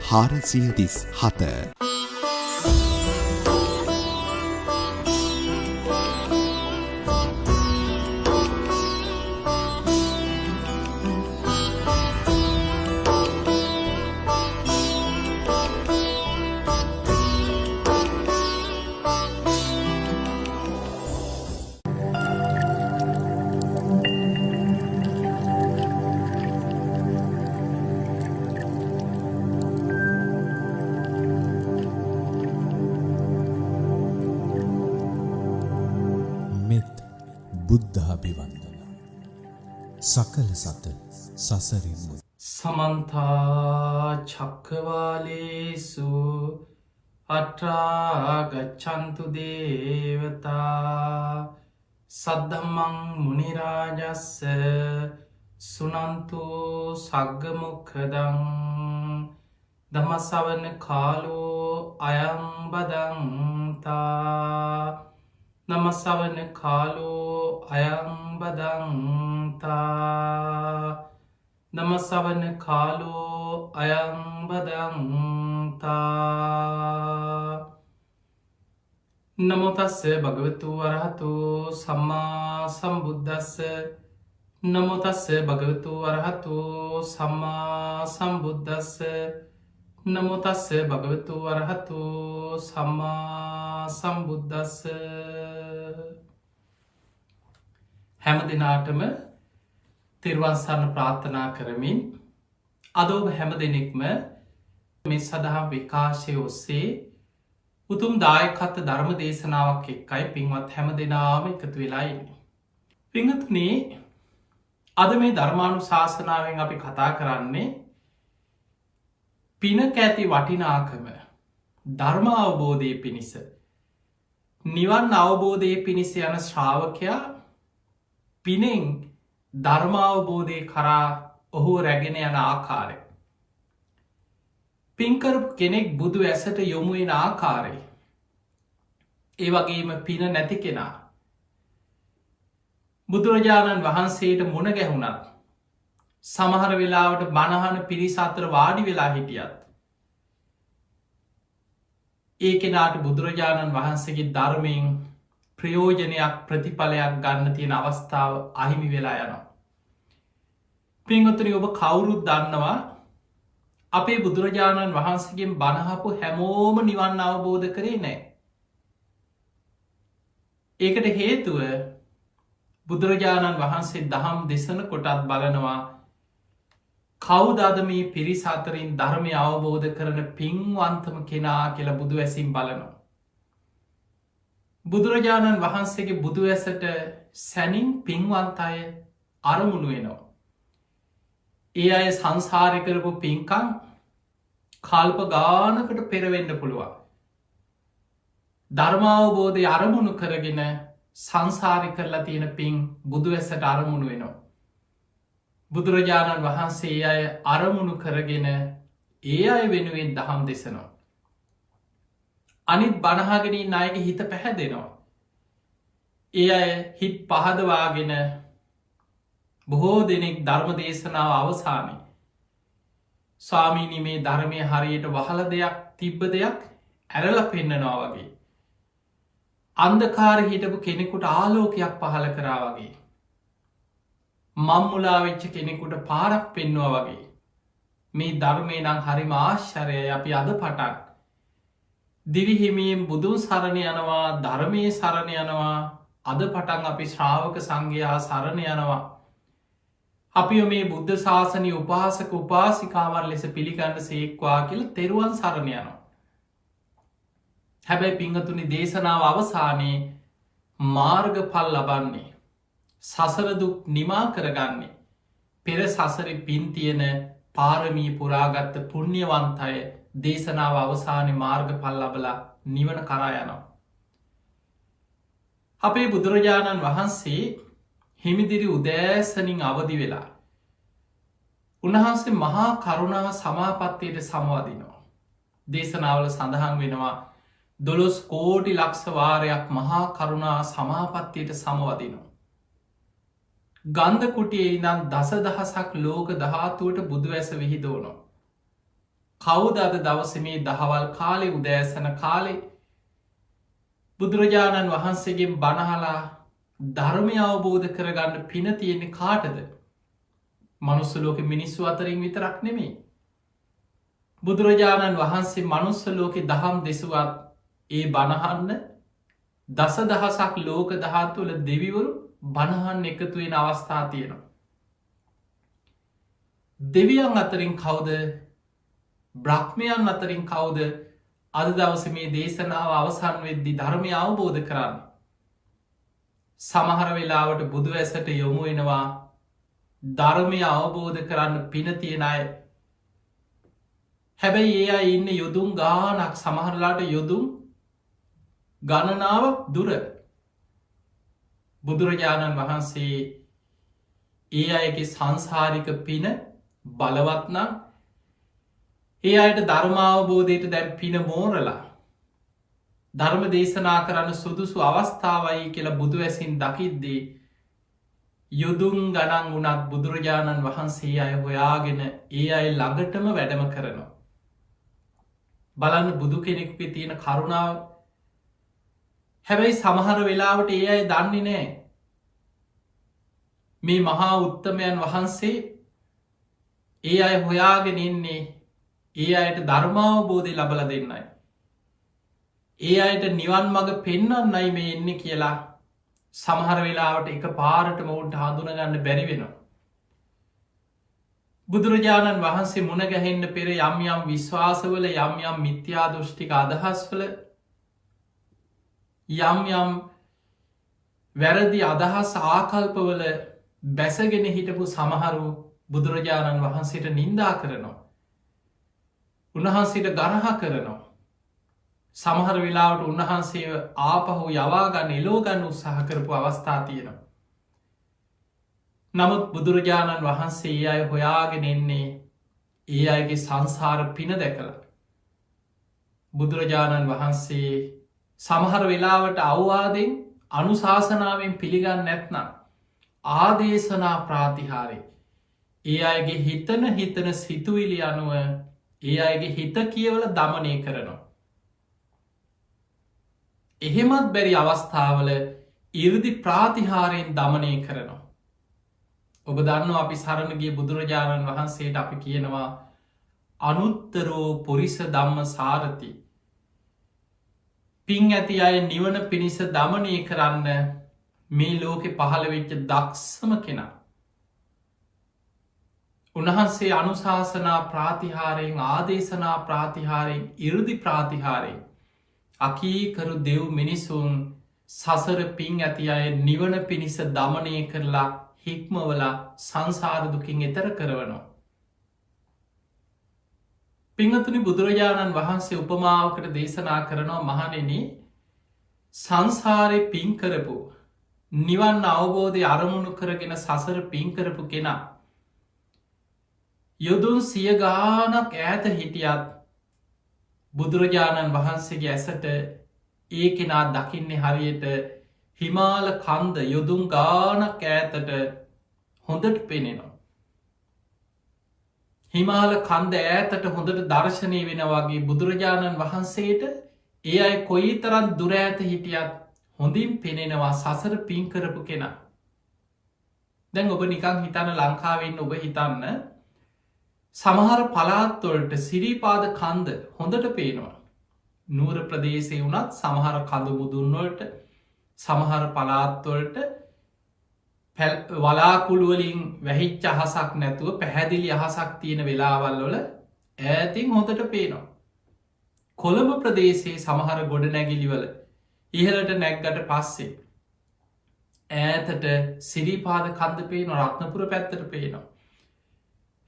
437. බුද්ධාභිවන්දන සකල සත සසරින් මුත් සමන්තා චක්කවාලේසු අට්ඨාගච්ඡන්තු දේවතා සද්ධම්මං මුනි රාජස්ස සුනන්තු සග්ග මොක්ඛදං ධම්ම ශ්‍රවණ කාලෝ අයං බදන්තා නමස්සවන කාලෝ අයං බදන්තා නමස්සවන කාලෝ අයං බදන්තා නමෝතස්ස භගවතු වරහතු සම්මා සම්බුද්දස්ස නමෝතස්ස භගවතු වරහතු සම්මා සම්බුද්දස්ස නමෝතස්ස භගවතු වරහතු සම්මා සම්බුද්දස්ස. හැම දිනාටම තෙරුවන් සරණ ප්‍රාර්ථනා කරමින් අද ඔබ හැම දෙනෙක්ම මේ සදහම් විකාශය ඔස්සේ උතුම් දායකත්ව ධර්ම දේශනාවක් එක්කයි පින්වත් හැම දෙනාම එකතු වෙලා ඉන්නේ. පින්වත්නි, අද මේ ධර්මානුශාසනාවෙන් අපි කතා කරන්නේ පිනක ඇති වටිනාකම ධර්ම අවබෝධය පිණිස නිවන් අවබෝධය පිණිස යන ශ්‍රාවකයා පිනෙන් ධර්මාවබෝධය කරා ඔහු රැගෙන යන ආකාරය, පින්කරපු කෙනෙක් බුදු ඇසට යොමුුවෙන ආකාරය, ඒ වගේම පින නැති කෙනා බුදුරජාණන් වහන්සේට මුණ ගැහුණත් සමහර වෙලාවට බණහන පිරිස අතර වාඩි වෙලා හිටියත් ඒ කෙනාට බුදුරජාණන් වහන්සේගේ ධර්මයෙන් ප්‍රයෝජනයක් ප්‍රතිඵලයක් ගන්න තියෙන අවස්ථාව අහිමි වෙලා යනවා. පින්වත්නි, ඔබ කවුරුත් දන්නවා අපේ බුදුරජාණන් වහන්සේගෙන් බණහපු හැමෝම නිවන් අවබෝධ කරේ නෑ. ඒකට හේතුව බුදුරජාණන් වහන්සේ දහම් දෙසන කොටත් බලනවා කවුදද මේ පිරිස අතරින් ධර්මය අවබෝධ කරන පින්වන්තම කෙනා කියලා බුදු ඇසින් බලනවා. බුදුරජාණන් වහන්සේගේ බුදු ඇසට සැනින් පින්වන්ත අය අරමුණු වෙනවා. ඒ අය සංසාරය කරපු පින්කම් කල්ප ගානකට පෙරවෙන්න පුළුවන්. ධර්මාවබෝධය අරමුණු කරගෙන සංසාරය කරලා තියෙන පින් බුදු ඇසට අරමුණු වෙනවා. බුදුරජාණන් වහන්සේ අය අරමුණු කරගෙන ඒ අය වෙනුවෙන් දහම් දෙසනවා. අනිත් බණහාගෙනින් අයගේ හිත පැහැදෙනවා. ඒ අය හිත් පහදවාගෙන බොහෝ දෙනෙක් ධර්ම දේශනාව අවසානය ස්වාමීනි, මේ ධර්මය හරියට වහල දෙයක් තිබ්බ දෙයක් ඇරල පෙන්නනවා වගේ, අන්ධකාර හිටපු කෙනෙකුට ආලෝකයක් පහල කරා වගේ, මම්මුලා වෙච්ච කෙනෙකුට පාරක් පෙන්නවා වගේ, මේ ධර්මය නම් හරිම ආශ්චර්යයි. අපි අද පටන් දිවිහිමියෙන් බුදුන් සරණ යනවා, ධර්මයේ සරණ යනවා. අද පටන් අපි ශ්‍රාවක සංඝයා සරණ යනවා. අපි මේ බුද්ධ ශාසනය උපාසක උපාසිකාවන් ලෙස පිළිගන්න සේක්වා කියලා තෙරුවන් සරණ යනවා. හැබැයි පිංහතුනි, දේශනාව අවසානයේ මාර්ගඵල් ලබන්නේ, සසරදුක් නිමා කරගන්නේ පෙර සසරි පින් තියෙන පාරමී පුරාගත්ත පුුණ්්‍යවන්තය දේශනාව අවසානය මාර්ගඵල් ලබලා නිවන කරා යනවා. අපේ බුදුරජාණන් වහන්සේ හිමිදිරි උදෑසනින් අවදි වෙලා උන්වහන්සේ මහා කරුණා සමාපත්තියට සමවදිනවා. දේශනාවල සඳහන් වෙනවා 12 කෝටි ලක්ෂ වාරයක් මහා කරුණා සමාපත්තියට සමවදිනවා. ගන්ධ කුටියේ ඉඳන් දස දහසක් ලෝක ධාතුවට බුදු ඇස විහිදවනවා. කවුද අද දවසේ මේ දහවල් කාලේ උදෑසන කාලේ බුදුරජාණන් වහන්සේගෙන් බණහලා ධර්මය අවබෝධ කරගන්න පින තියෙන්නේ කාටද? මනුස්ස ලෝකෙ මිනිස්සු අතරින් විතරක් නෙමෙයි. බුදුරජාණන් වහන්සේ මනුස්ස ලෝකෙ දහම් දෙසුවත් ඒ බණහන්න දස දහසක් ලෝක දහත්වල දෙවිවරු බණහන් එකතු වෙන අවස්ථා තියෙනවා. දෙවියන් අතරින් කවුද? බ්‍රහ්මයන් අතරින් කවුද අද දවස මේ දේශනාව අවසන් වෙද්දි ධර්මය අවබෝධ කරන්න? සමහර වෙලාවට බුදු ඇසට යොමු වෙනවා ධර්මය අවබෝධ කරන්න පින තියෙන අය. හැබැයි ඒ අය ඉන්න යොදුම් ගානක්, සමහරලාට යොදුම් ගණනාව දුර. බුදුරජාණන් වහන්සේ ඒ අයගේ සංසාරික පින බලවත්නම් ඒ අයට ධර්මාවබෝධයට දැන් පින මෝරලා ධර්ම දේශනා කරන්න සුදුසු අවස්ථාවයි කියලා බුදු ඇසින් දකිද්දී යුදුම් ගණන් වුණත් බුදුරජාණන් වහන්සේ අය හොයාගෙන ඒ අය ළඟටම වැඩම කරනවා. බලන්න බුදු කෙනෙක්ගේ තියෙන කරුණාව. හැබැයි සමහර වෙලාවට ඒ අය දන්නේ නෑ මේ මහා උත්තමයන් වහන්සේ ඒ අය හොයාගෙන ඉන්නේ ඒ අයට ධර්මාවබෝධය ලබල දෙන්නයි. ඒ අයට නිවන් මඟ පෙන්නන්නයි මේ එන්නේ කියලා සමහර වෙලාවට එක පාරට මොවුන්ට හඳුනගන්න බැරි වෙනවා. බුදුරජාණන් වහන්සේ මුණගැහෙන්න පෙර යම් යම් විශ්වාසවල යම් යම් මිත්‍යා දෘෂ්ටික අදහස්වල යම් යම් වැරදි අදහස් ආකල්පවල බැසගෙන හිටපු සමහරු බුදුරජාණන් වහන්සේට නින්දා කරනවා. උන්වහන්සේට ගරහ කරනවා. සමහර වෙලාවට උන්වහන්සේ ආපහු යවාගන්න එලෝගන්න උත්සාහ කරපු අවස්ථා තියෙනවා. නමුත් බුදුරජාණන් වහන්සේ ඒ අය හොයාගෙන එන්නේ ඒ අයගේ සංසාර පින දැකලා. බුදුරජාණන් වහන්සේ සමහර වෙලාවට අවවාදෙන් අනුශාසනාවෙන් පිළිගන්න නැත්නම් ආදේශනා ප්‍රාතිහාරය ඒ අයගේ හිතන සිතුවිලි අනුව ඒ අයගේ හිත කියවල දමනය කරනවා. එහෙමත් බැරි අවස්ථාවල ඉර්දි ප්‍රාතිහාරයෙන් දමනය කරනවා. ඔබ දන්න අපි සරණගේ බුදුරජාණන් වහන්සේට අපි කියනවා අනුත්තරෝ පුරිස ධම්ම සාරති. පින් ඇති අය නිවන පිණිස දමනය කරන්න මේ ලෝකෙ පහළ වෙච්ච දක්ෂම කෙනා. උන්වහන්සේ අනුශාසනා ප්‍රාතිහාරයෙන් ආදේශනා ප්‍රාතිහාරයෙන් ඉරුදි ප්‍රාතිහාරයෙන් අකීකරු දෙව් මිනිසුන් සසර පින් ඇති අය නිවන පිණිස දමනය කරලා හික්මවලා සංසාරදුකින් එතර කරවනවා. පිංහතුනි බුදුරජාණන් වහන්සේ උපමාවකට දේශනා කරනවා මහණෙනි සංසාරය පින් කරපු නිවන් අවබෝධය අරමුණු කරගෙන සසර පින් කරපු කෙනා යොදුන් සිය ගානක් ඈත හිටියත් බුදුරජාණන් වහන්සේගේ ඇසට ඒ කෙනා දකින්නේ හරියට හිමාල කන්ද යොදුන් ගානක් ඈතට හොඳට පෙනෙනවා. හිමාල කන්ද ඈතට හොඳට දර්ශනය වෙන වගේ බුදුරජාණන් වහන්සේට ඒ අය කොයි තරන් දුර ඇත හිටියත් හොඳින් පෙනෙනවා සසර පින් කරපු කෙනා. දැන් ඔබ නිකං හිතන්න ලංකාවෙන් ඔබ හිතන්න සමහර පලාත්වොල්ට සිරිපාද කන්ද හොඳට පේනවා. නූර ප්‍රදේශය වුණත් සමහර කඳු මුදුන්වලට සමහර පලාත්වොල්ට වලාකුළුවලින් වැහිච්ච අහසක් නැතුව පැහැදිලි අහසක් තියෙන වෙලාවල්වල ඈතින් හොඳට පේනවා. කොළඹ ප්‍රදේශයේ සමහර ගොඩ නැගිලිවල ඉහලට නැක්ගට පස්සේ ඈතට සිරිපාද කන්ද පේන රත්නපුර පැත්තට පේනවා.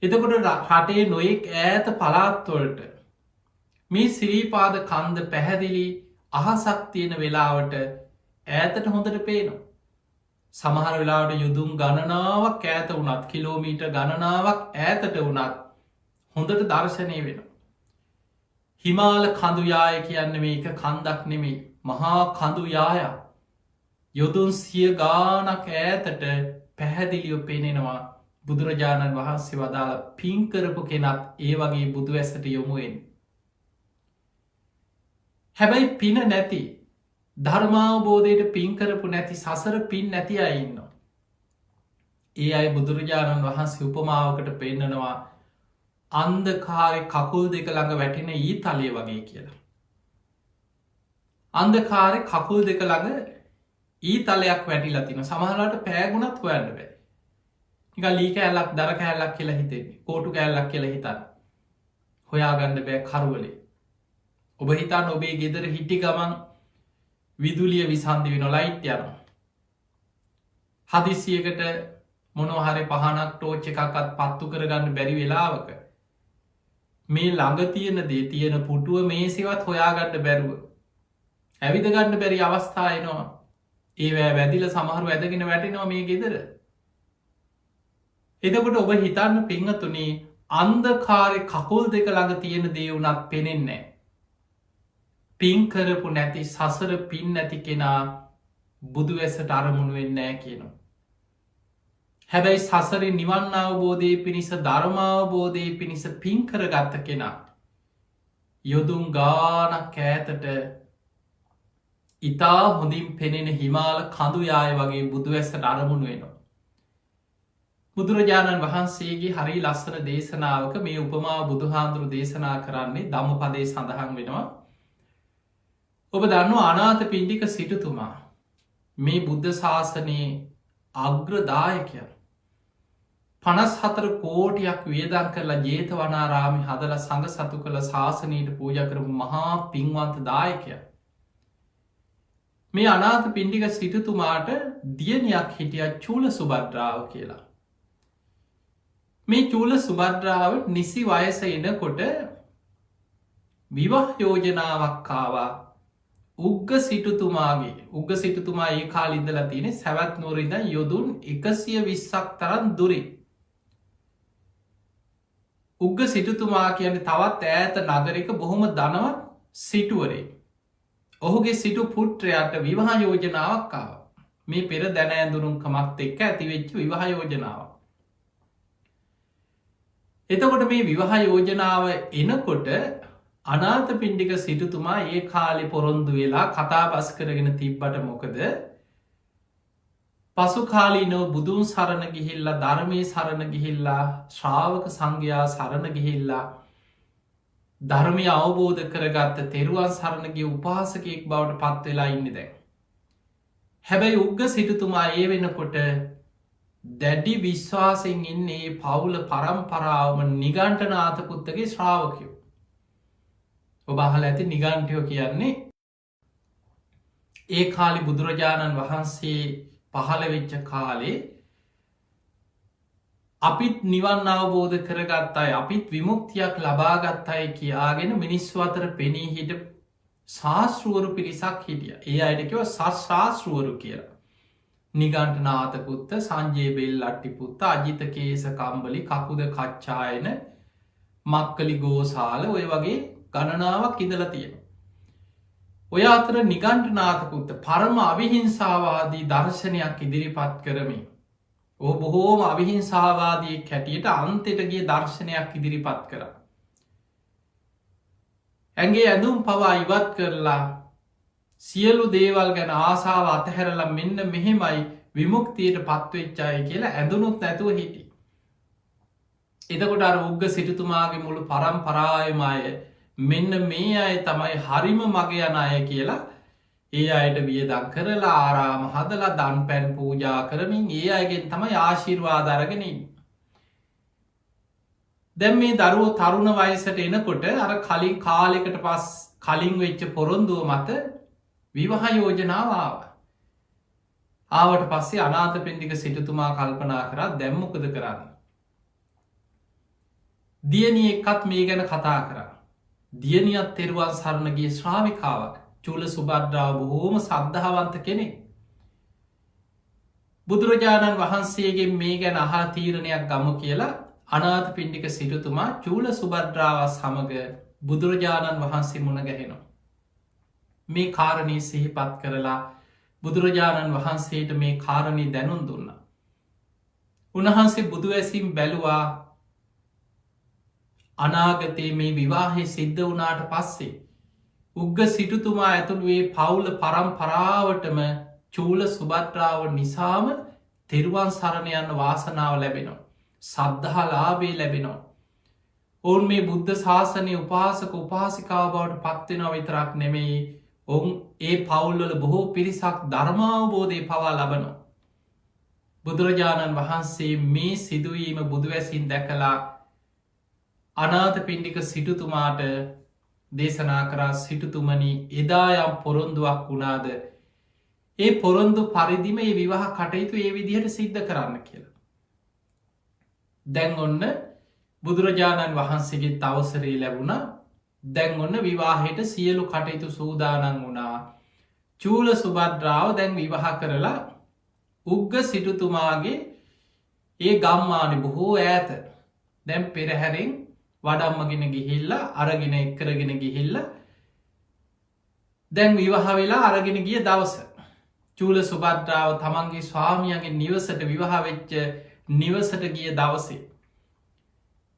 එතකොට රටේ නොයෙක් ඈත පලාත්වොල්ට මේ සිරීපාද කන්ද පැහැදිලි අහසක් තියෙන වෙලාවට ඈතට හොඳට පේනවා. සමහර වෙලාවට යුදුම් ගණනාවක් ඈත වුණත් කිලෝමීට ගණනාවක් ඈතට වුණත් හොඳට දර්ශනය වෙන. හිමාල කඳුයාය කියන්න මේක කන්දක් නෙමේ මහා කඳුයාය යොදුන් සිය ගානක් ඈතට පැහැදිලියෝ පෙනෙනවා බුදුරජාණන් වහන්සේ වදාළ පින්කරපු කෙනත් ඒ වගේ බුදු ඇසට යොමුුවෙන්. හැබැයි පින නැති ධර්මාවබෝධයට පින්කරපු නැති සසර පින් නැති අයින්න. ඒ අයි බුදුරජාණන් වහන්සේ උපමාවකට පෙන්නනවා අන්දකාරය කකුල් දෙක ළඟ වැටෙන ඊ තලය වගේ කියලා. අන්දකාරය කකුල් දෙක ළඟ ඊ තලයක් වැටිලා තින සමහලට පෑගුණත් හොයන්න බෑ. නික ලී කෑල්ලක් දර කෑල්ලක් කියලා හිතෙන්නේ කෝටු කෑල්ලක් කියලා හිතන්න හොයාගණ්ඩ බෑ කරුවලේ. ඔබ හිතන් ඔබේ ගෙදර හිටි ගමන් විදුලිය විසන්ධි වෙන ලයිට් යන. හදිසියකට මොනොහරි පහනක් ටෝච්ච එකක්ත් පත්තු කරගන්න බැරි වෙලාවක. මේ ළඟ තියෙන දේ තියෙන පුටුව මේ සිවත් හොයාගන්න බැරුව. ඇවිදගන්න බැරි අවස්ථායනවා ඒවෑ වැදිල සමහරු ඇදගෙන වැටෙනවා මේ ගෙදර. එදකොට ඔබ හිතන්න පිංහතුනේ අන්දකාරය කකුල් දෙක ළඟ තියෙන දේවුනත් පෙනෙන්නේ. පින්කරපු නැති සසර පින් නැති කෙනා බුදු ඇසට අරමුණු වෙන්නෑ කියනවා. හැබැයි සසර නිවන් අවබෝධය පිණිස ධර්මාවබෝධය පිණිස පින්කර ගත්ත කෙනා. යොදුම් ගානක් ඈතට ඉතා හොඳින් පෙනෙන හිමාල කඳු යාය වගේ බුදු ඇසට අරමුණු වෙනවා. බුදුරජාණන් වහන්සේගේ හරි ලස්සන දේශනාවක මේ උපමා බුදුහාන්දුරු දේශනා කරන්නේ ධම්මපදේ සඳහන් වෙනවා. ඔබ දන්නු අනාථ පිණ්ඩික සිටුතුමා මේ බුද්ධ ශාසනයේ අග්‍රදායකය 54 කෝටියක් වියදන් කරලා ජේතවනාරාමි හදල සඟ සතු කළ ශාසනයට පූජ කරපු මහා පින්වන්ත දායකය. මේ අනාථ පිණ්ඩික සිටුතුමාට දියණියක් හිටිය චූල සුභද්‍රාව කියලා. මේ චූල සුභද්‍රාව නිසි වයස එනකොට විවාහ යෝජනාවක්කාවා උග්ග සිටුතුමා ඒ කාලින්දලා තියෙන සැවත් නුවරිද යොදුන් 120ක් තරන් දුරින්. උග්ග සිටුතුමා කියන තවත් ඈත නගරක බොහොම ධනවත් සිටුවරේ. ඔහුගේ සිටු පුට්‍රයාට විවාහ යෝජනාවක්කාව මේ පෙර දැන ඇඳුරුම්කමත් එක්ක ඇතිවෙච්ච විවාහ යෝජනාව. එතකොට මේ විවාහ යෝජනාව එනකොට අනාථ පිණ්ඩික සිටුතුමා ඒ කාලෙ පොරොන්දු වෙලා කතා බස් කරගෙන තිබ්බට මොකද පසු කාලීනෝ බුදුන් සරණ ගිහිල්ලා ධර්මය සරණ ගිහිල්ලා ශ්‍රාවක සංඝයා සරණ ගිහිල්ලා ධර්මය අවබෝධ කරගත්ත තෙරුවන් සරණගේ උපාසකයෙක් බවට පත් වෙලා ඉන්න දැන්. හැබැයි උග්ග සිටුතුමා ඒ වෙනකොට දැඩි විශ්වාසෙන් ඉන්නේ පවුල පරම්පරාවම නිගණ්ඨනාථපුත්තගේ ශ්‍රාවකයෝ. ඔබ අහලා ඇති නිගණ්ඨයෝ කියන්නේ ඒ කාලෙ බුදුරජාණන් වහන්සේ පහළ වෙච්ච කාලේ අපිත් නිවන් අවබෝධ කරගත්තයි අපිත් විමුක්තියක් ලබාගත්තයි කියාගෙන මිනිස්ව අතර පෙනී හිට ශාස්තෘවරු පිරිසක් හිටිය. ඒ අයටකව ශාස්තෘවරු කියලා. නිගණ්ඨනාථපුත්ත සංජය බෙල් අට්ටිපුත්ත අජිතකේස කම්බලි කකුද කච්චායන මක්කලි ගෝසාල ඔය වගේ ගණනාවක් ඉදල තියෙන. ඔය අතර නිගණ්ඨනාථපුත්ත පරම අවිහිංසාවාදී දර්ශනයක් ඉදිරිපත් කරමින් බොහෝම අවිහිංසාවාදී කැටියට අන්තෙට ගිය දර්ශනයක් ඉදිරිපත් කර. ඇගේ ඇඳුම් පවා ඉවත් කරලා සියලු දේවල් ගැන ආසාාව අතහැරලා මෙන්න මෙහෙමයි විමුක්තියට පත්වෙච්චාය කියලා ඇඳුනුත් නැතුව හිටි. එතකොට අර උග්ග සිටුතුමාගේ මුළු පරම්පරායමය මෙන්න මේ අය තමයි හරිම මගේ යන අය කියලා ඒ අයට වියදක් කරලා ආරාම හදලා දන් පැන් පූජා කරමින් ඒ අයගෙන් තමයි ආශිර්වාදරගෙනින්. දැම් මේ දරුවෝ තරුණ වයසට එනකොට අර කලින් කාලෙකට පස් කලින් වෙච්ච පොරොන්දුව මත විවාහ යෝජනාව ආවට පස්සේ අනාථ පිණ්ඩික සිටුතුමා කල්පනා කරා දැම්මොකද කරන්න. දියණිය එක්කත් මේ ගැන කතා කරා. දියණියත් තෙරුවන් සරණගේ ශ්‍රාවිකාවක් චූල සුභද්‍රාව බොහෝම සද්ධාවන්ත කෙනෙක්. බුදුරජාණන් වහන්සේගේ මේ ගැන අහා තීරණයක් ගමු කියලා අනාථ පිණ්ඩික සිටුතුමා චූල සුභද්‍රාව සමඟ බුදුරජාණන් වහන්සේ මුණ ගැහෙනවා. මේ කාරණී සිහිපත් කරලා බුදුරජාණන් වහන්සේට මේ කාරණී දැනුම් දුන්න. උන්වහන්සේ බුදු ඇසිම් බැලුවා අනාගතයේ මේ විවාහය සිද්ධ වනාට පස්සේ. උග්ග සිටුතුමා ඇතුළුවේ පවුල පරම්පරාවටම චූල සුභද්‍රාව නිසාම තෙරුවන් සරණයන්න වාසනාව ලැබෙනවා. සද්ධහලාබේ ලැබෙනවා. ඔවුන් මේ බුද්ධ ශාසනය උපාසක උපාසිකාව බවට පත්වෙනවා විතරක් නෙමෙයි ඔවුන් ඒ පවුල්වල බොහෝ පිරිසක් ධර්මාවබෝධය පවා ලබනවා. බුදුරජාණන් වහන්සේ මේ සිදුවීම බුදුවැසින් දැකලා අනාථ පිණ්ඩික සිටුතුමාට දේශනා කරා සිටුතුමනි එදායම් පොරොන්දුවක් වුණාද ඒ පොරොන්දු පරිදිම ඒ විවාහ කටයුතු ඒ විදිහට සිද්ධ කරන්න කියලා. දැන් ඔන්න බුදුරජාණන් වහන්සේගේ තවසරේ ලැබුණ දැන් ඔන්න විවාහයට සියලු කටයුතු සූදානන් වුණා. චූල සුභද්‍රාව දැන් විවාහ කරලා උග්ග සිටුතුමාගේ ඒ ගම්මාන බොහෝ ඈත දැන් පෙරහැරෙන් වඩම්මගෙන ගිහිල්ල අරගෙන එක්කරගෙන ගිහිල්ල දැන් විවාහ වෙලා අරගෙන ගිය දවස චූල සුභද්‍රාව තමන්ගේ ස්වාමියගේ නිවසට විවාහවෙච්ච නිවසට ගිය දවසේ.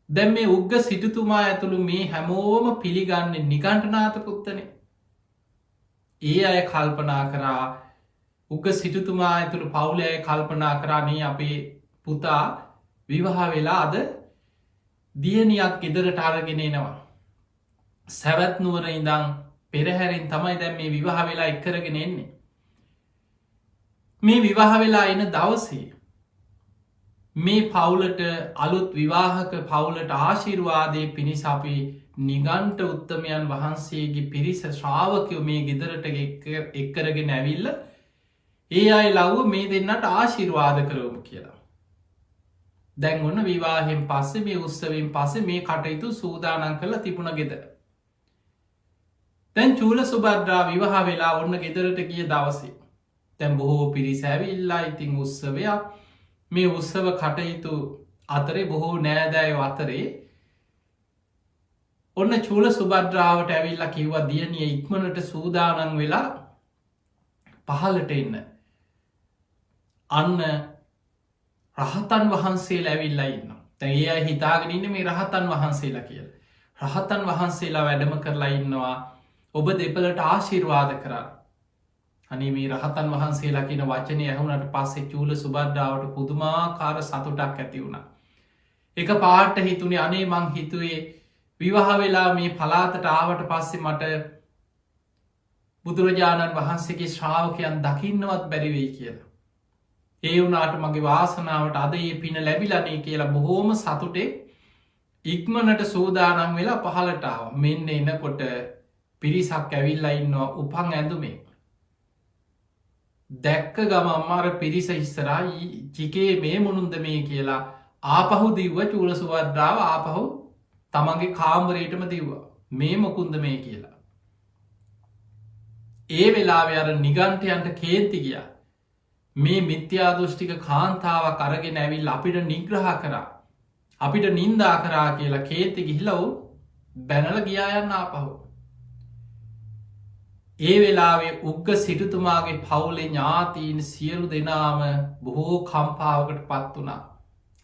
දැන් මේ උග්ග සිටුතුමා ඇතුළු මේ හැමෝම පිළිගන්න නිගණ්ඨනාථ පුත්තනේ. ඒ අය කල්පනා කරා උග්ග සිටුතුමා ඇතුළු පවුල අය කල්පනා කරන්නේ අපේ පුතා විවාහ වෙලා අද දියනියක් ගෙදරට අරගෙනෙනවා. සැවැත් නුවර ඉඳං පෙරහැරින් තමයි දැන් මේ විවාහ වෙලා එක්කරගෙන එන්නේ. මේ විවාහ වෙලා එන දවසේ මේ පවුලට අලුත් විවාහක පවුලට ආශිර්වාදය පිණිස අපි නිගන්ට උත්තමයන් වහන්සේගේ පිරිස ශ්‍රාවකයෝ මේ ගෙදරට එක්කරගෙන ඇවිල්ල ඒ අයි ලව්ව මේ දෙන්නට ආශිර්වාද කරවම කියලා. දැන් ඔන්න විවාහෙන් පස්සේ මේ උත්සවෙන් පස්සේ මේ කටයුතු සූදානන් කරලා තිබුණ ගෙදර. දැන් චූල සුභද්‍රා විවාහ වෙලා ඔන්න ගෙදරට ගිය දවසේ. තැන් බොහෝ පිරිසැවිල්ලා ඉතිං උත්සවයක් මේ උත්සව කටයුතු අතරේ බොහෝ නෑදෑය අතරේ ඔන්න චූල සුභද්‍රාවට ඇවිල්ලා කිව්වා දියනිය ඉක්මනට සූදානන් වෙලා පහලට එන්න. අන්න රහතන් වහන්සේලා ඇවිල්ලා ඉන්න. තැයි අය හිතාගෙන ඉන්න මේ රහතන් වහන්සේලා කියල. රහතන් වහන්සේලා වැඩම කරලා ඉන්නවා ඔබ දෙපලට ආශිර්වාද කරා. අනි මේ රහතන් වහන්සේලා කියන වචනය ඇහුනට පස්සේ චූල සුභද්‍රාවට පුදුමාකාර සතුටක් ඇති වුණ. එක පාට හිතුනේ අනේ මං හිතුවේ විවාහ වෙලා මේ පලාතට ආවට පස්සේ මට බුදුරජාණන් වහන්සේගේ ශ්‍රාවකයන් දකින්නවත් බැරිවෙයි කියලා. ඒ වුනාට මගේ වාසනාවට අද ඒ පින ලැබිලනේ කියලා බොහෝම සතුටේ ඉක්මනට සූදානම් වෙලා පහලටාව මෙන්න එනකොට පිරිසක් ඇවිල්ලා ඉන්නවා උපන් ඇඳුමේ. දැක්ක ගම අම්මාර පිරිස ඉස්සරයි චිකේ මේ මුණුන්ද මේ කියලා ආපහු දිව්ව චූල සුභද්‍රාව ආපහු තමන්ගේ කාම්බරයටම දිව්වා මේ මොකුන්ද මේ කියලා. ඒ වෙලාවෙ අර නිගන්ටයන්ට කේන්ති ගියා. මේ මිත්‍යාදෘෂ්ටික කාන්තාවක් අරගෙන ඇවිල් අපිට නිග්‍රහ කරා අපිට නින්දා කරා කියලා කේති ගිහිලව් බැනල ගියායන්න ආපහු. ඒ වෙලාවේ උග්ග සිටුතුමාගේ පවුලේ ඥාතීන් සියලු දෙනාම බොහෝ කම්පාවකට පත් වනා.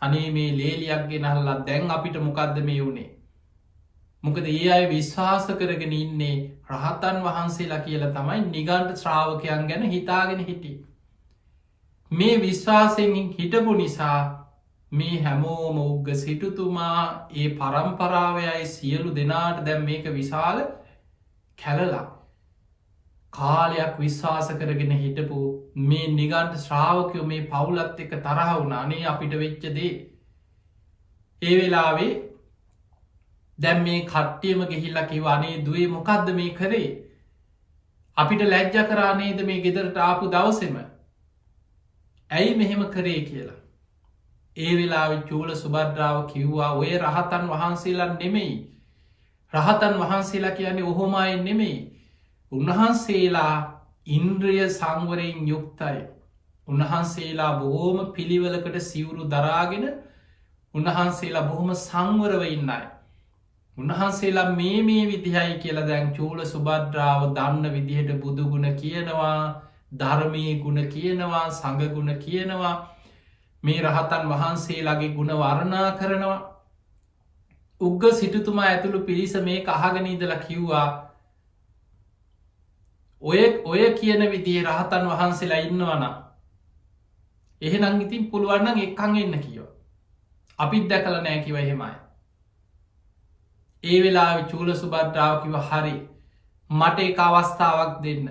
අනේ මේ ලේලියක් ගෙනහල්ලා දැන් අපිට මොකක්ද මේ වුණේ. මොකද ඒ අය විශ්වාස කරගෙන ඉන්නේ රහතන් වහන්සේලා කියලා තමයි නිගන්ට ශ්‍රාවකයන් ගැන හිතාගෙන හිටි. මේ විශ්වාසයෙන් හිටපු නිසා මේ හැමෝම උග්ග සිටුතුමා ඒ පරම්පරාවයයි සියලු දෙනාට දැම් මේක විශාල කැලලා කාලයක් විශ්වාස කරගෙන හිටපු මේ නිගන්ට ශ්‍රාවකයෝ මේ පවුලත් එක තරහ වුණනේ අපිට වෙච්චදේ. ඒ වෙලාවේ දැම් මේ කට්ටියම ගෙහිල්ලා කිවානේ දුවේ මොකක්ද මේ කරේ අපිට ලැජ්ජ කරානේද මේ ගෙදරට ආපු දවසෙම ඇයි මෙහෙම කරේ කියලා. ඒ වෙලාවෙ චූල සුභද්‍රාව කිව්වා ඔය රහතන් වහන්සේලා නෙමෙයි. රහතන් වහන්සේලා කියන්නේ ඔහොමයි නෙමෙයි. උන්වහන්සේලා ඉන්ද්‍රිය සංවරයෙන් යුක්තයි. උන්වහන්සේලා බොහෝම පිළිවෙලකට සිවුරු දරාගෙන උන්වහන්සේලා බොහොම සංවරව ඉන්නයි. උන්වහන්සේලා මේ විදිහයි කියලා දැන් චූල සුභද්‍රාව දන්න විදිහට බුදුගුණ කියනවා ධර්මී ගුණ කියනවා සඟගුණ කියනවා මේ රහතන් වහන්සේලාගේ ගුණ වර්ණා කරනවා. උග්ග සිටුතුමා ඇතුළු පිරිස මේ අහගෙන ඉඳලා කිව්වා ඔය කියන විදිහ රහතන් වහන්සේලා ඉන්නවන එහෙනම් ඉතින් පුළුවන්නම් එක්කං එන්න කියව. අපිත් දැකල නෑ කිව එහෙමයි. ඒ වෙලා චූල සුබද්‍රාව කිව හරි මට එක අවස්ථාවක් දෙන්න.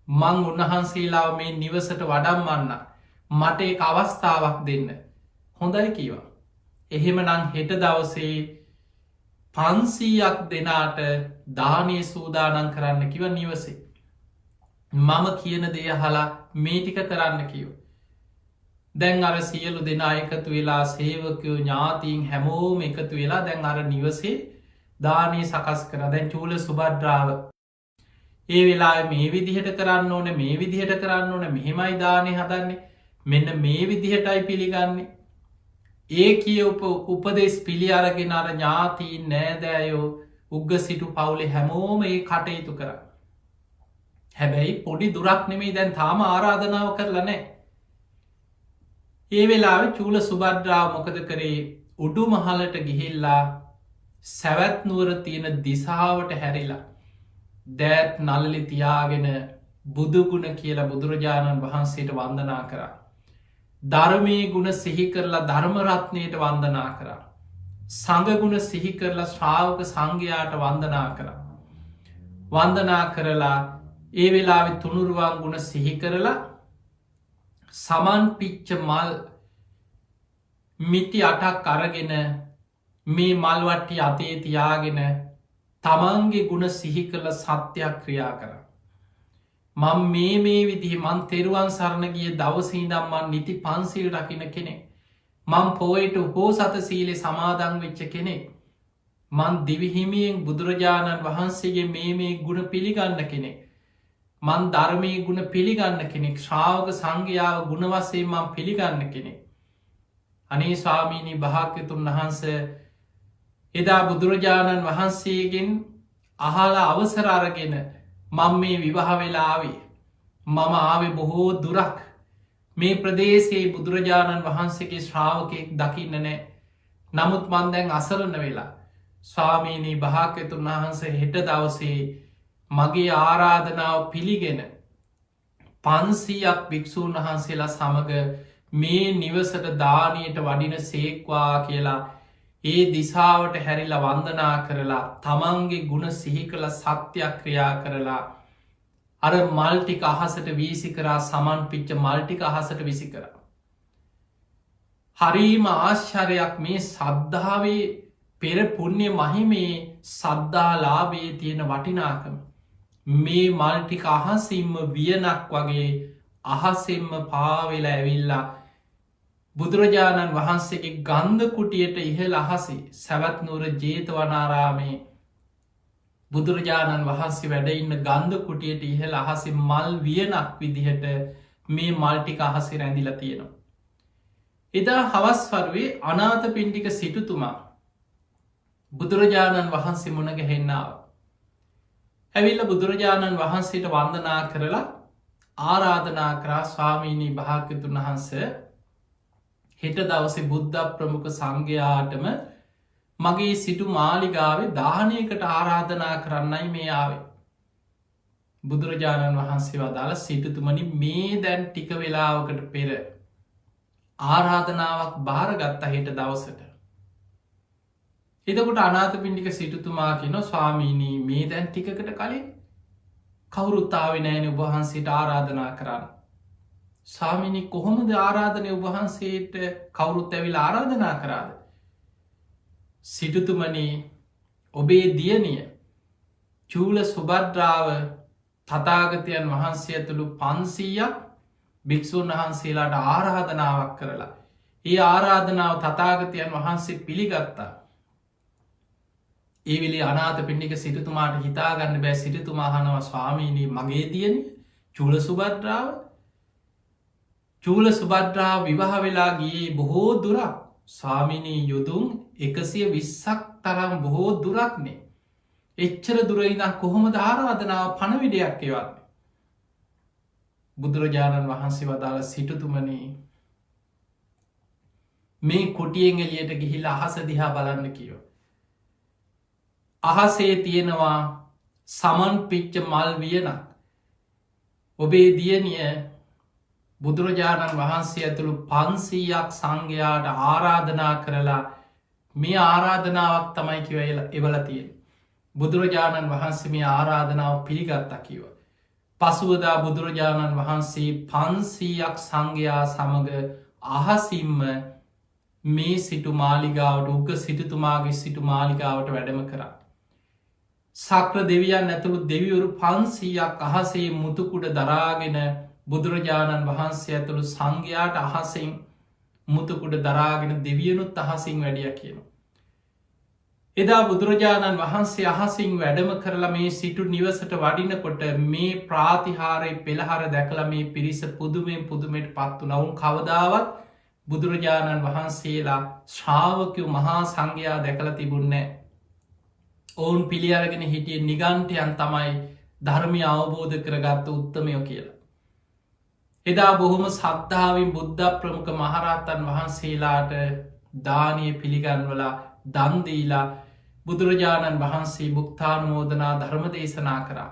මං උන්වහන්සේලාව මේ නිවසට වඩම්මන්න මට එක අවස්ථාවක් දෙන්න. හොඳයි කීවා. එහෙම නං හෙට දවසේ 500ක් දෙනාට දානය සූදානන් කරන්න කිව නිවසේ. මම කියන දෙය හලා මේ ටික කරන්න කිව. දැන් අර සියලු දෙනා එකතු වෙලා සේවකයෝ ඥාතීන් හැමෝම එකතු වෙලා දැන් අර නිවසේ දානී සකස් කර දැන් චූල සුබද්‍රාව ඒ වෙලා මේ විදිහට කරන්න ඕන මේ විදිහට කරන්න ඕන මෙහෙමයි දානය හදන්නේ මෙන්න මේ විදිහටයි පිළිගන්නේ ඒ කිය උපදෙස් පිළි අරගෙන අර ඥාතීන් නෑදෑයෝ උග්ග සිටු පවුලේ හැමෝම ඒ කටයුතු කර හැබැයි පොඩි දුරක් නෙමේ දැන් තාම ආරාධනාව කරලනෑ ඒ වෙලාව චූල සුබද්‍රාව මොකද කරේ උඩු මහලට ගිහිල්ලා සැවැත් නුවර තියෙන දිසාවට හැරිලා දෑත් නල්ලි තියාගෙන බුදුගුණ කියලා බුදුරජාණන් වහන්සේට වන්දනා කරා. ධර්මය ගුණ සිහි කරලා ධර්මරත්නයට වන්දනා කරා. සඟගුණ සිහි කරලා ශ්‍රාවක සංඝයාට වන්දනා කරා. වන්දනා කරලා ඒ වෙලාවෙ තුනුරුවන් ගුණ සිහි කරලා සමන් පිච්ච මල් මිටි 8ක් අරගෙන මේ මල්වට්ටි අතේ තියාගෙන තමන්ගේ ගුණ සිහි කළ සත්‍යයක් ක්‍රියා කර. මං මේ විදිහ මන් තෙරුවන් සරණ ගිය දවසහිදම් මන් නිති පන්සිල් රකින කෙනෙ. මං පෝයට උපෝසත සීලෙ සමාදං වෙච්ච කෙනෙක්. මන් දිවිහිමියෙන් බුදුරජාණන් වහන්සේගේ මේ ගුණ පිළිගන්න කෙනෙක්. මන් ධර්මය ගුණ පිළිගන්න කෙනෙක් ශ්‍රාවක සංඝයාව ගුණවසේ මං පිළිගන්න කෙනෙක්. අනේ ස්වාමීණී භාග්‍යතුන් වහන්ස එදා බුදුරජාණන් වහන්සේගෙන් අහලා අවසර අරගෙන මං මේ විවාහ වෙලාවේ මම ආවේ බොහෝ දුරක් මේ ප්‍රදේශයේ බුදුරජාණන් වහන්සේගේ ශ්‍රාවකයෙක් දකින්න නෑ. නමුත් මන් දැන් අසරණ වෙලා ස්වාමීණී භාග්‍යතුන් වහන්ස හෙට දවසේ මගේ ආරාධනාව පිළිගෙන 500ක් භික්‍ෂූන් වහන්සේලා සමඟ මේ නිවසට දානයට වඩින සේක්වා කියලා ඒ දිසාවට හැරිලා වන්දනා කරලා තමන්ගේ ගුණ සිහි කළ සත්‍යයක් ක්‍රියා කරලා අර මල්ටික අහසට වීසි කරා සමන් පිච්ච මල්ටික අහසට විසි කර. හරීම ආශ්චරයක් මේ සද්ධාවේ පෙර පුුණ්‍ය මහිමේ සද්ධාලාබේ තියෙන වටිනාකම. මේ මල්ටික අහසිම්ම වියනක් වගේ අහසෙම්ම පාවෙලා ඇවිල්ලා බුදුරජාණන් වහන්සේගේ ගන්ධ කුටියට ඉහළ අහසේ සැවත්නුවර ජේතවනාරාමේ බුදුරජාණන් වහන්සේ වැඩඉන්න ගන්ධ කුටියට ඉහළ අහසේ මල් වියනක් විදිහට මේ මල්ටික අහසේ රැඳිලා තියෙනවා. එදා හවස්වරුවේ අනාත පිණ්ඩික සිටුතුමා බුදුරජාණන් වහන්සේ මුණගැහෙන්නාව. ඇවිල්ල බුදුරජාණන් වහන්සේට වන්දනා කරලා ආරාධනා කරා ස්වාමීණී භාග්‍යතුන් වහන්ස හෙට දවසේ බුද්ධ ප්‍රමුඛ සංඝයාටම මගේ සිටු මාලිගාවේ දානයකට ආරාධනා කරන්නයි මේ ආවේ. බුදුරජාණන් වහන්සේ වදාළ සිටුතුමනි මේ දැන් ටික වෙලාවකට පෙර ආරාධනාවක් භාරගත්ත හෙට දවසට. එතකොට අනාත පිණ්ඩික සිටුතුමා කියන ස්වාමීණී මේ දැන් ටිකකට කලින් කවුරුත්තාව නෑන උබහන්සේට ආරාධනා කරන්න. ස්වාමිනි කොහොමද ආරාධනය උබහන්සේට කවුරුත් ඇවිල් ආරාධනා කරාද. සිටුතුමනි ඔබේ දියණිය චූල සුබද්‍රාව තථාගතයන් වහන්සේ ඇතුළු 500ක් භික්‍ෂූන් වහන්සේලාට ආරාධනාවක් කරලා. ඒ ආරාධනාව තථාගතයන් වහන්සේ පිළිගත්තා. ඒ වෙලේ අනාත පිණ්ඩික සිටුතුමාට හිතාගන්න බෑ සිටුතුමාහනව ස්වාමීණී මගේ දියණිය චූල සුබද්‍රාව චූල සුබද්‍රාව විවාහ වෙලා ගියේ බොහෝ දුරක් ස්වාමිනී යුදුම් 120ක් තරම් බොහෝ දුරක්නේ. එච්චර දුරයිදක් කොහොමද ආරාධනාව පණවිඩයක් එවන්නේ. බුදුරජාණන් වහන්සේ වදාළ සිටුතුමනි මේ කුටියෙන් එලියට ගිහිල්ල අහස දිහා බලන්න කියෝ. අහසේ තියෙනවා සමන් පිච්ච මල් වියනක්. ඔබේ දියනිය බුදුරජාණන් වහන්සේ ඇතුළු 500ක් සංඝයාට ආරාධනා කරලා මේ ආරාධනාවක් තමයි කිව එවල තියෙන. බුදුරජාණන් වහන්සේ මේ ආරාධනාව පිළිගත්තා කිව. පසුවදා බුදුරජාණන් වහන්සේ 500ක් සංඝයා සමඟ අහසිම්ම මේ සිටු මාලිගාවට උග සිටතුමාගේ සිටු මාලිගාවට වැඩම කරා. සක්‍ර දෙවියන් ඇතුළු දෙවිවරු 500ක් අහසේ මුතුකුඩ දරාගෙන බුදුරජාණන් වහන්සේ ඇතුළු සංඝයාට අහසින් මුතුකුඩ දරාගෙන දෙවියනුත් අහසින් වැඩිය කියනවා. එදා බුදුරජාණන් වහන්සේ අහසින් වැඩම කරලා මේ සිටු නිවසට වඩිනකොට මේ ප්‍රාතිහාරය පෙළහර දැකළ මේ පිරිස පුදුමෙන් පුදුමට පත්තු නවුන් කවදාවත් බුදුරජාණන් වහන්සේලා ශ්‍රාවකයු මහා සංඝයා දැකළ තිබුන්නේ. ඔවුන් පිළියරගෙන හිටිය නිගන්ටයන් තමයි ධර්මය අවබෝධ කරගත්ත උත්තමයෝ කියලා. එදා බොහොම සද්ධාවෙන් බුද්ධ ප්‍රමුඛ මහරහතන් වහන්සේලාට දානය පිළිගන්වලා දන්දීලා බුදුරජාණන් වහන්සේ බුක්තානුමෝදනා ධර්ම දේශනා කරා.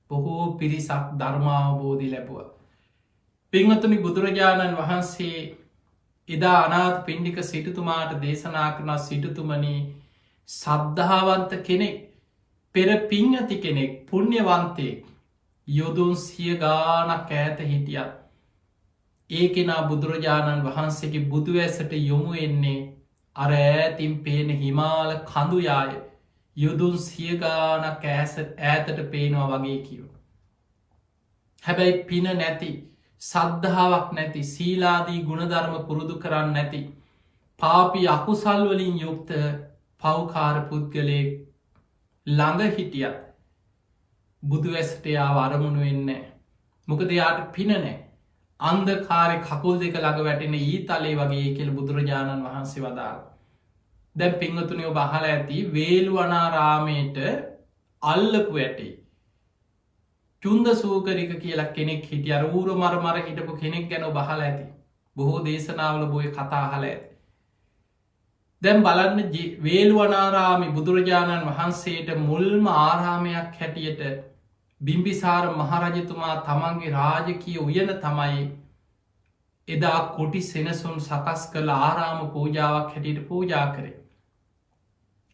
බොහෝ පිරිසක් ධර්මාවබෝධි ලැබුව. පින්වතුනි බුදුරජාණන් වහන්සේ එදා අනාත් පින්ඩික සිටුතුමාට දේශනා කරනා සිටුතුමනී සද්ධාවන්ත කෙනෙක් පෙර පින් ඇති කෙනෙක් පුුණ්‍යවන්තයෙක් යොදුන් සිය ගානක් ඈත හිටියත් ඒ කෙනා බුදුරජාණන් වහන්සේගේ බුදු ඇසට යොමු එන්නේ අර ඈතින් පේන හිමාල කඳුයාය යොදුන් සියගානක් ඈතට පේනවා වගේ කිව. හැබැයි පින නැති සද්ධාවක් නැති සීලාදී ගුණධර්ම පුරුදු කරන්න නැති පාපි අකුසල්වලින් යුක්ත පවකාර පුද්ගලයෙක් ළඟ හිටියත් බුදු ඇස්ටයා වරමුණු වෙන්න. මොකද යාට පින නෑ අන්දකාරය කකුල් දෙක ළඟ වැටෙන ඊ තලේ වගේ කෙල් බුදුරජාණන් වහන්සේ වදාළ. දැන් පිංහතුනයෝ බහල ඇති වේල්වනාරාමයට අල්ලපු ඇටේ. චුන්ද සූකරික කියලා කෙනෙක් හිටිය ඌරු මර හිටපු කෙනෙක් ගැන බහල ඇති. බොහෝ දේශනාවල බොය කතාහල ඇති. දැම් බලන්න වේල්වනාරාමි බුදුරජාණන් වහන්සේට මුල්ම ආරාමයක් හැටියට බිම්බිසාර මහරජතුමා තමන්ගේ රාජකය උයන තමයි එදා කොටි සෙනසුන් සකස් කළ ආරාම පූජාවක් හැටියට පූජා කරේ.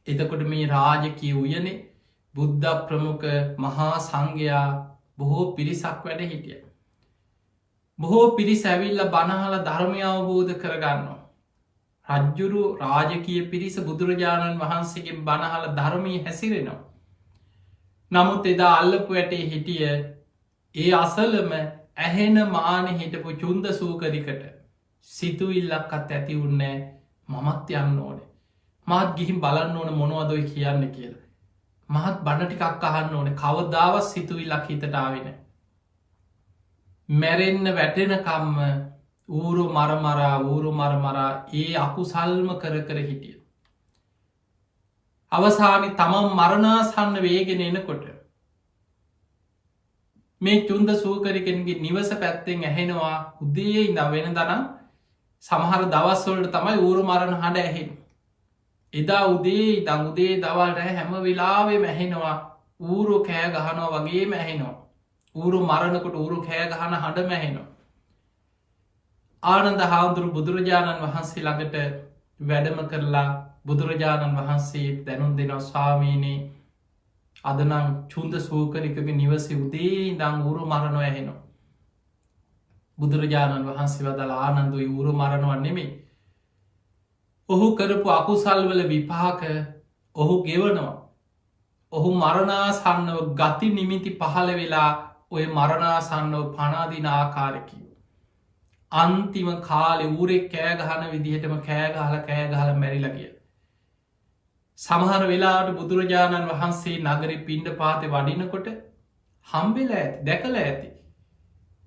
එතකොට මේ රාජකය උයනෙ බුද්ධ ප්‍රමුඛ මහා සංඝයා බොහෝ පිරිසක් වැඩ හිටිය. බොහෝ පිරිස ඇවිල්ල බණහල ධර්මය අවබෝධ කරගන්නවා. රජ්ජුරු රාජකය පිරිස බුදුරජාණන් වහන්සේගේ බණහල ධර්මී හැසිරෙනවා. නමුත් එදා අල්ලපු ඇටේ හිටිය ඒ අසලම ඇහෙන මාන හිටපු චුන්ද සූකරිකට සිතු ඉල්ලක්කත් ඇති උන්නෑ මමත් යන්න ඕනේ. මාත් ගිහිම් බලන්න ඕන මොනවදොයි කියන්න කියලා. මහත් බණ ටිකක් අහන්න ඕන කවදාවත් සිතුවිල්ලක් හිතටාවෙන. මැරෙන්න වැටෙනකම්ම ඌරු මරමරා ඒ අකුසල්ම කර හිටිය. අවසානි තමන් මරණාසන්න වේගෙන එනකොට මේ චුන්ද සූකරිකෙන්ගේ නිවස පැත්තෙන් ඇහෙනවා උදේ ඉඳ වෙන දනම් සමහර දවස්වලට තමයි ඌරු මරණ හඬ ඇහෙන්. එදා උදේ දමුදේ දවල්ට හැම වෙලාවේ මැහෙනවා ඌරු කෑ ගහනවා වගේ මැහෙනවා. ඌරු මරණකොට ඌරු කෑ ගහන හඬ මැහෙනවා. ආනන්ද හාමුදුරු බුදුරජාණන් වහන්සේ ළඟට වැඩම කරලා බුදුරජාණන් වහන්සේ දැනුම් දෙනවා ස්වාමීනී අදනම් චුන්ද සූකරිකගේ නිවස උදේ දං ඌරු මරණව ඇහෙනවා. බුදුරජාණන් වහන්සේ වදල ආනන්දුයි ඌරු මරණුවන් නෙමේ. ඔහු කරපු අකුසල්වල විපාක ඔහු ගෙවනවා. ඔහු මරණාසන්නව ගති නිමිති පහළ වෙලා ඔය මරණාසන්නව පනාදින ආකාරකි. අන්තිම කාලෙ ඌරෙක් කෑගහන විදිහටම කෑගහල මැරිලගිය. සමහර වෙලාට බුදුරජාණන් වහන්සේ නගරි පිණ්ඩ පාතය වඩිනකොට හම්බෙල ඇති දැකල ඇති.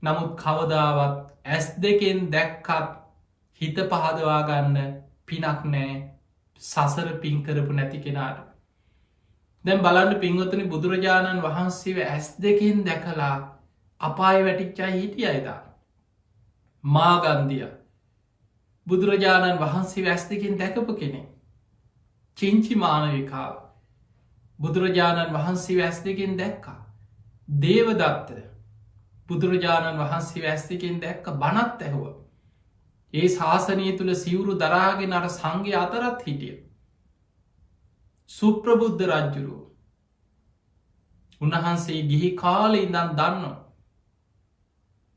නමුත් කවදාවත් ඇස් දෙකෙන් දැක්කත් හිත පහදවා ගන්න පිනක් නෑ සසර පින්කරපු නැති කෙනාට. දැම් බලන්න පින්වතන බුදුරජාණන් වහන්සේ ඇස් දෙකින් දැකලා අපාය වැටිච්චා හිටිය අයිදා. මාගන්දිය බුදුරජාණන් වහන්සේ වැස් දෙකින් දැකපු කෙනෙ. චිංචි මානවිකාව බුදුරජාණන් වහන්සේ වැස් දෙකින් දැක්කා. දේවදත්ත බුදුරජාණන් වහන්සේ වැස් දෙකින් දැක්ක බණත් ඇහුව. ඒ ශාසනය තුළ සිවුරු දරාගෙන අර සංඝය අතරත් හිටිය. සුප්‍රබුද්ධ රජ්ජුරුව උන්වහන්සේ ගිහි කාලෙ ඉඳන් දන්නවා.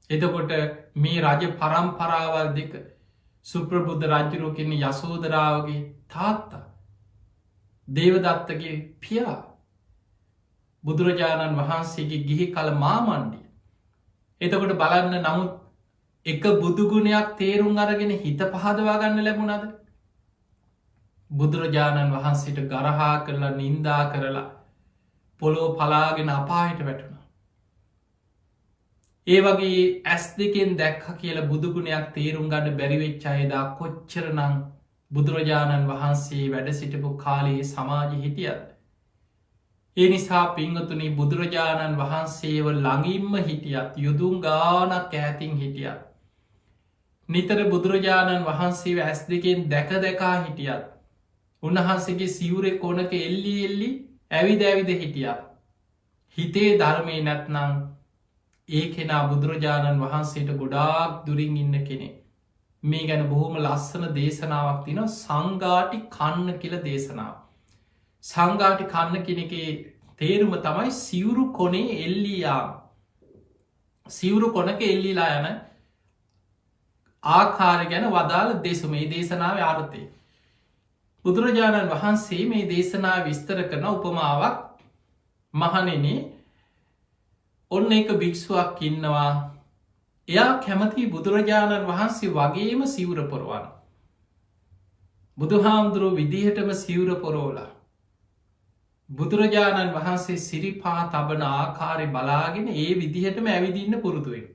එතකොට මේ රජ පරම්පරාවල් දෙක සුප්‍රබුද්ධ රජ්ජුරුව කෙන්නේ යසෝදරාවගේ තාත්තා දේවදත්තගේ පියා බුදුරජාණන් වහන්සේගේ ගිහි කල මාමණ්ඩිය. එතකොට බලන්න නමුත් එක බුදුගුණයක් තේරුම් අරගෙන හිත පහදවා ගන්න ලැබුණද බුදුරජාණන් වහන්සේට ගරහා කරලා නින්දා කරලා පොලෝ පලාගෙන අපායට වැටුණ. ඒ වගේ ඇස් දෙකෙන් දැක්ක කියලා බුදුගුණයක් තේරුම් ගන්න බැරිවෙච්චායදා කොච්චරනං බුදුරජාණන් වහන්සේ වැඩ සිටපු කාලයේ සමාජ හිටියද. ඒ නිසා පිංහතුනි බුදුරජාණන් වහන්සේව ළඟින්ම හිටියත් යුදුම් ගානක් ඇතින් හිටියත්. නිතර බුදුරජාණන් වහන්සේ ඇස් දෙකෙන් දැක දැකා හිටියත්. උන්වහන්සේගේ සිවුරෙ කොනක එල්ලි එල්ලි ඇවිද ඇවිද හිටිය. හිතේ ධර්මය නැත්නං ඒ කෙනා බුදුරජාණන් වහන්සේට ගොඩාක් දුරින් ඉන්න කෙනෙ. මේ ගැන බොහොම ලස්සන දේශනාවක් තින සංගාටි කන්න කියල දේශනාව. සංගාටි කන්න කෙනෙකේ තේරුම තමයි සිවුරු කොනේ එල්ලියා සිවුරු කොනක එල්ලිලා යන ආකාර ගැන වදාළ දෙසුමේ දේශනාව ආරතය. බුදුරජාණන් වහන්සේ මේ දේශනා විස්තර කරන උපමාවක් මහනෙන ඔන්න එක භික්ෂුවක් ඉන්නවා. එයා කැමති බුදුරජාණන් වහන්සේ වගේම සිවුර පොරවන්න. බුදුහාමුදුරුව විදිහටම සිවුර පොරෝලා. බුදුරජාණන් වහන්සේ සිරිපා තබන ආකාරය බලාගෙන ඒ විදිහටම ඇවිදින්න පුරුදුවෙන්.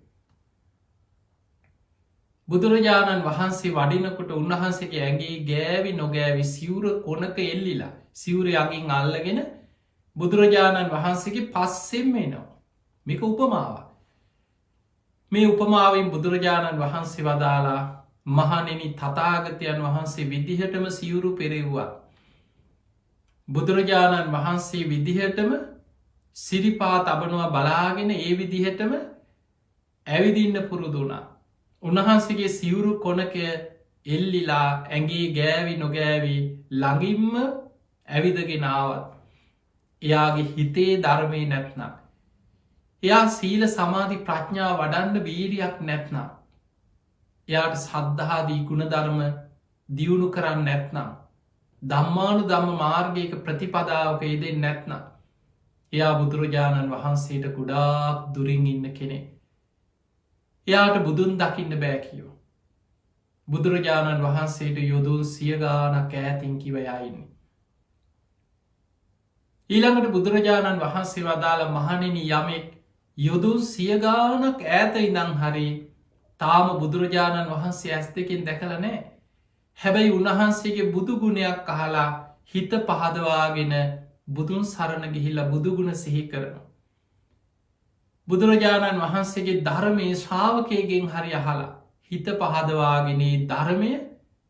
බුදුරජාණන් වහන්සේ වඩිනකොට උන්වහන්සේගේ ඇගේ ගෑවි නොගෑවි සිවුර කොනක එල්ලිලා සිවුර යගින් අල්ලගෙන බුදුරජාණන් වහන්සේගේ පස්සෙන් එනවා. මේක උපමාව. මේ උපමාවෙන් බුදුරජාණන් වහන්සේ වදාලා මහනෙන තතාගතයන් වහන්සේ විදිහටම සිවුරු පෙරෙව්වා. බුදුරජාණන් වහන්සේ විදිහටම සිරිපා තබනවා බලාගෙන ඒ විදිහටම ඇවිදින්න පුරුදුනා. උන්වහන්සේගේ සිවුරු කොනක එල්ලිලා ඇගේ ගෑවි නොගෑවී ළඟින්ම ඇවිදගෙනාවත් එයාගේ හිතේ ධර්මය නැත්නම්. එයා සීල සමාධි ප්‍රඥා වඩන්න වීරියක් නැත්නම්. එයාට සද්ධහාදී ගුණධර්ම දියුණු කරන්න නැත්නම්. දම්මානු දම්ම මාර්ගයක ප්‍රතිපදාවක යෙදෙන් නැත්නම්. එයා බුදුරජාණන් වහන්සේට ගුඩාක් දුරින් ඉන්න කෙනෙ. එයාට බුදුන් දකින්න බෑ කියෝ. බුදුරජාණන් වහන්සේට යොදුන් සියගානක් ඈතින් කිවයායින්නේ. ඊළඟට බුදුරජාණන් වහන්සේ වදාළ මහණෙනි යමෙක් යොදුන් සියගානක් ඈත ඉඳං හරි තාම බුදුරජාණන් වහන්සේ ඇස් දෙකින් දැකල නෑ. හැබැයි උන්වහන්සේගේ බුදුගුණයක් අහලා හිත පහදවාගෙන බුදුන් සරණ ගිහිල්ලා බුදුගුණ සිහි කරනවා. බුදුරජාණන් වහන්සේගේ ධර්මය ශ්‍රාවකයගෙන් හරි අහලා හිත පහදවාගෙනේ ධර්මය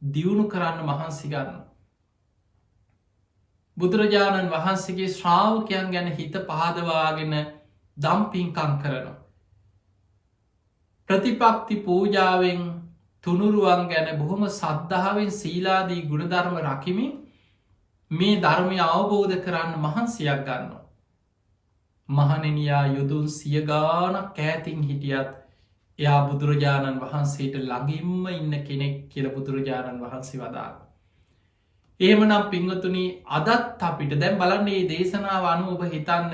දියුණු කරන්න මහන්සි ගන්න. බුදුරජාණන් වහන්සේගේ ශ්‍රාවකයන් ගැන හිත පහදවාගෙන දම්පින්කං කරනවා. ප්‍රතිපක්ති පූජාවෙන් තුනුරුවන් ගැන බොහොම සද්ධාවෙන් සීලාදී ගුණධර්ම රකිමින් මේ ධර්මය අවබෝධ කරන්න මහන්සියක් ගන්නවා. මහනෙනයා යුදුන් සියගානක් කෑතින් හිටියත් එයා බුදුරජාණන් වහන්සේට ළඟින්ම ඉන්න කෙනෙක් කියල බුදුරජාණන් වහන්සේ වදාළ. එහෙම නම් පිංහතුනි අදත් අපිට දැන් බලන්නේ දේශනාව අනු ඔබ හිතන්න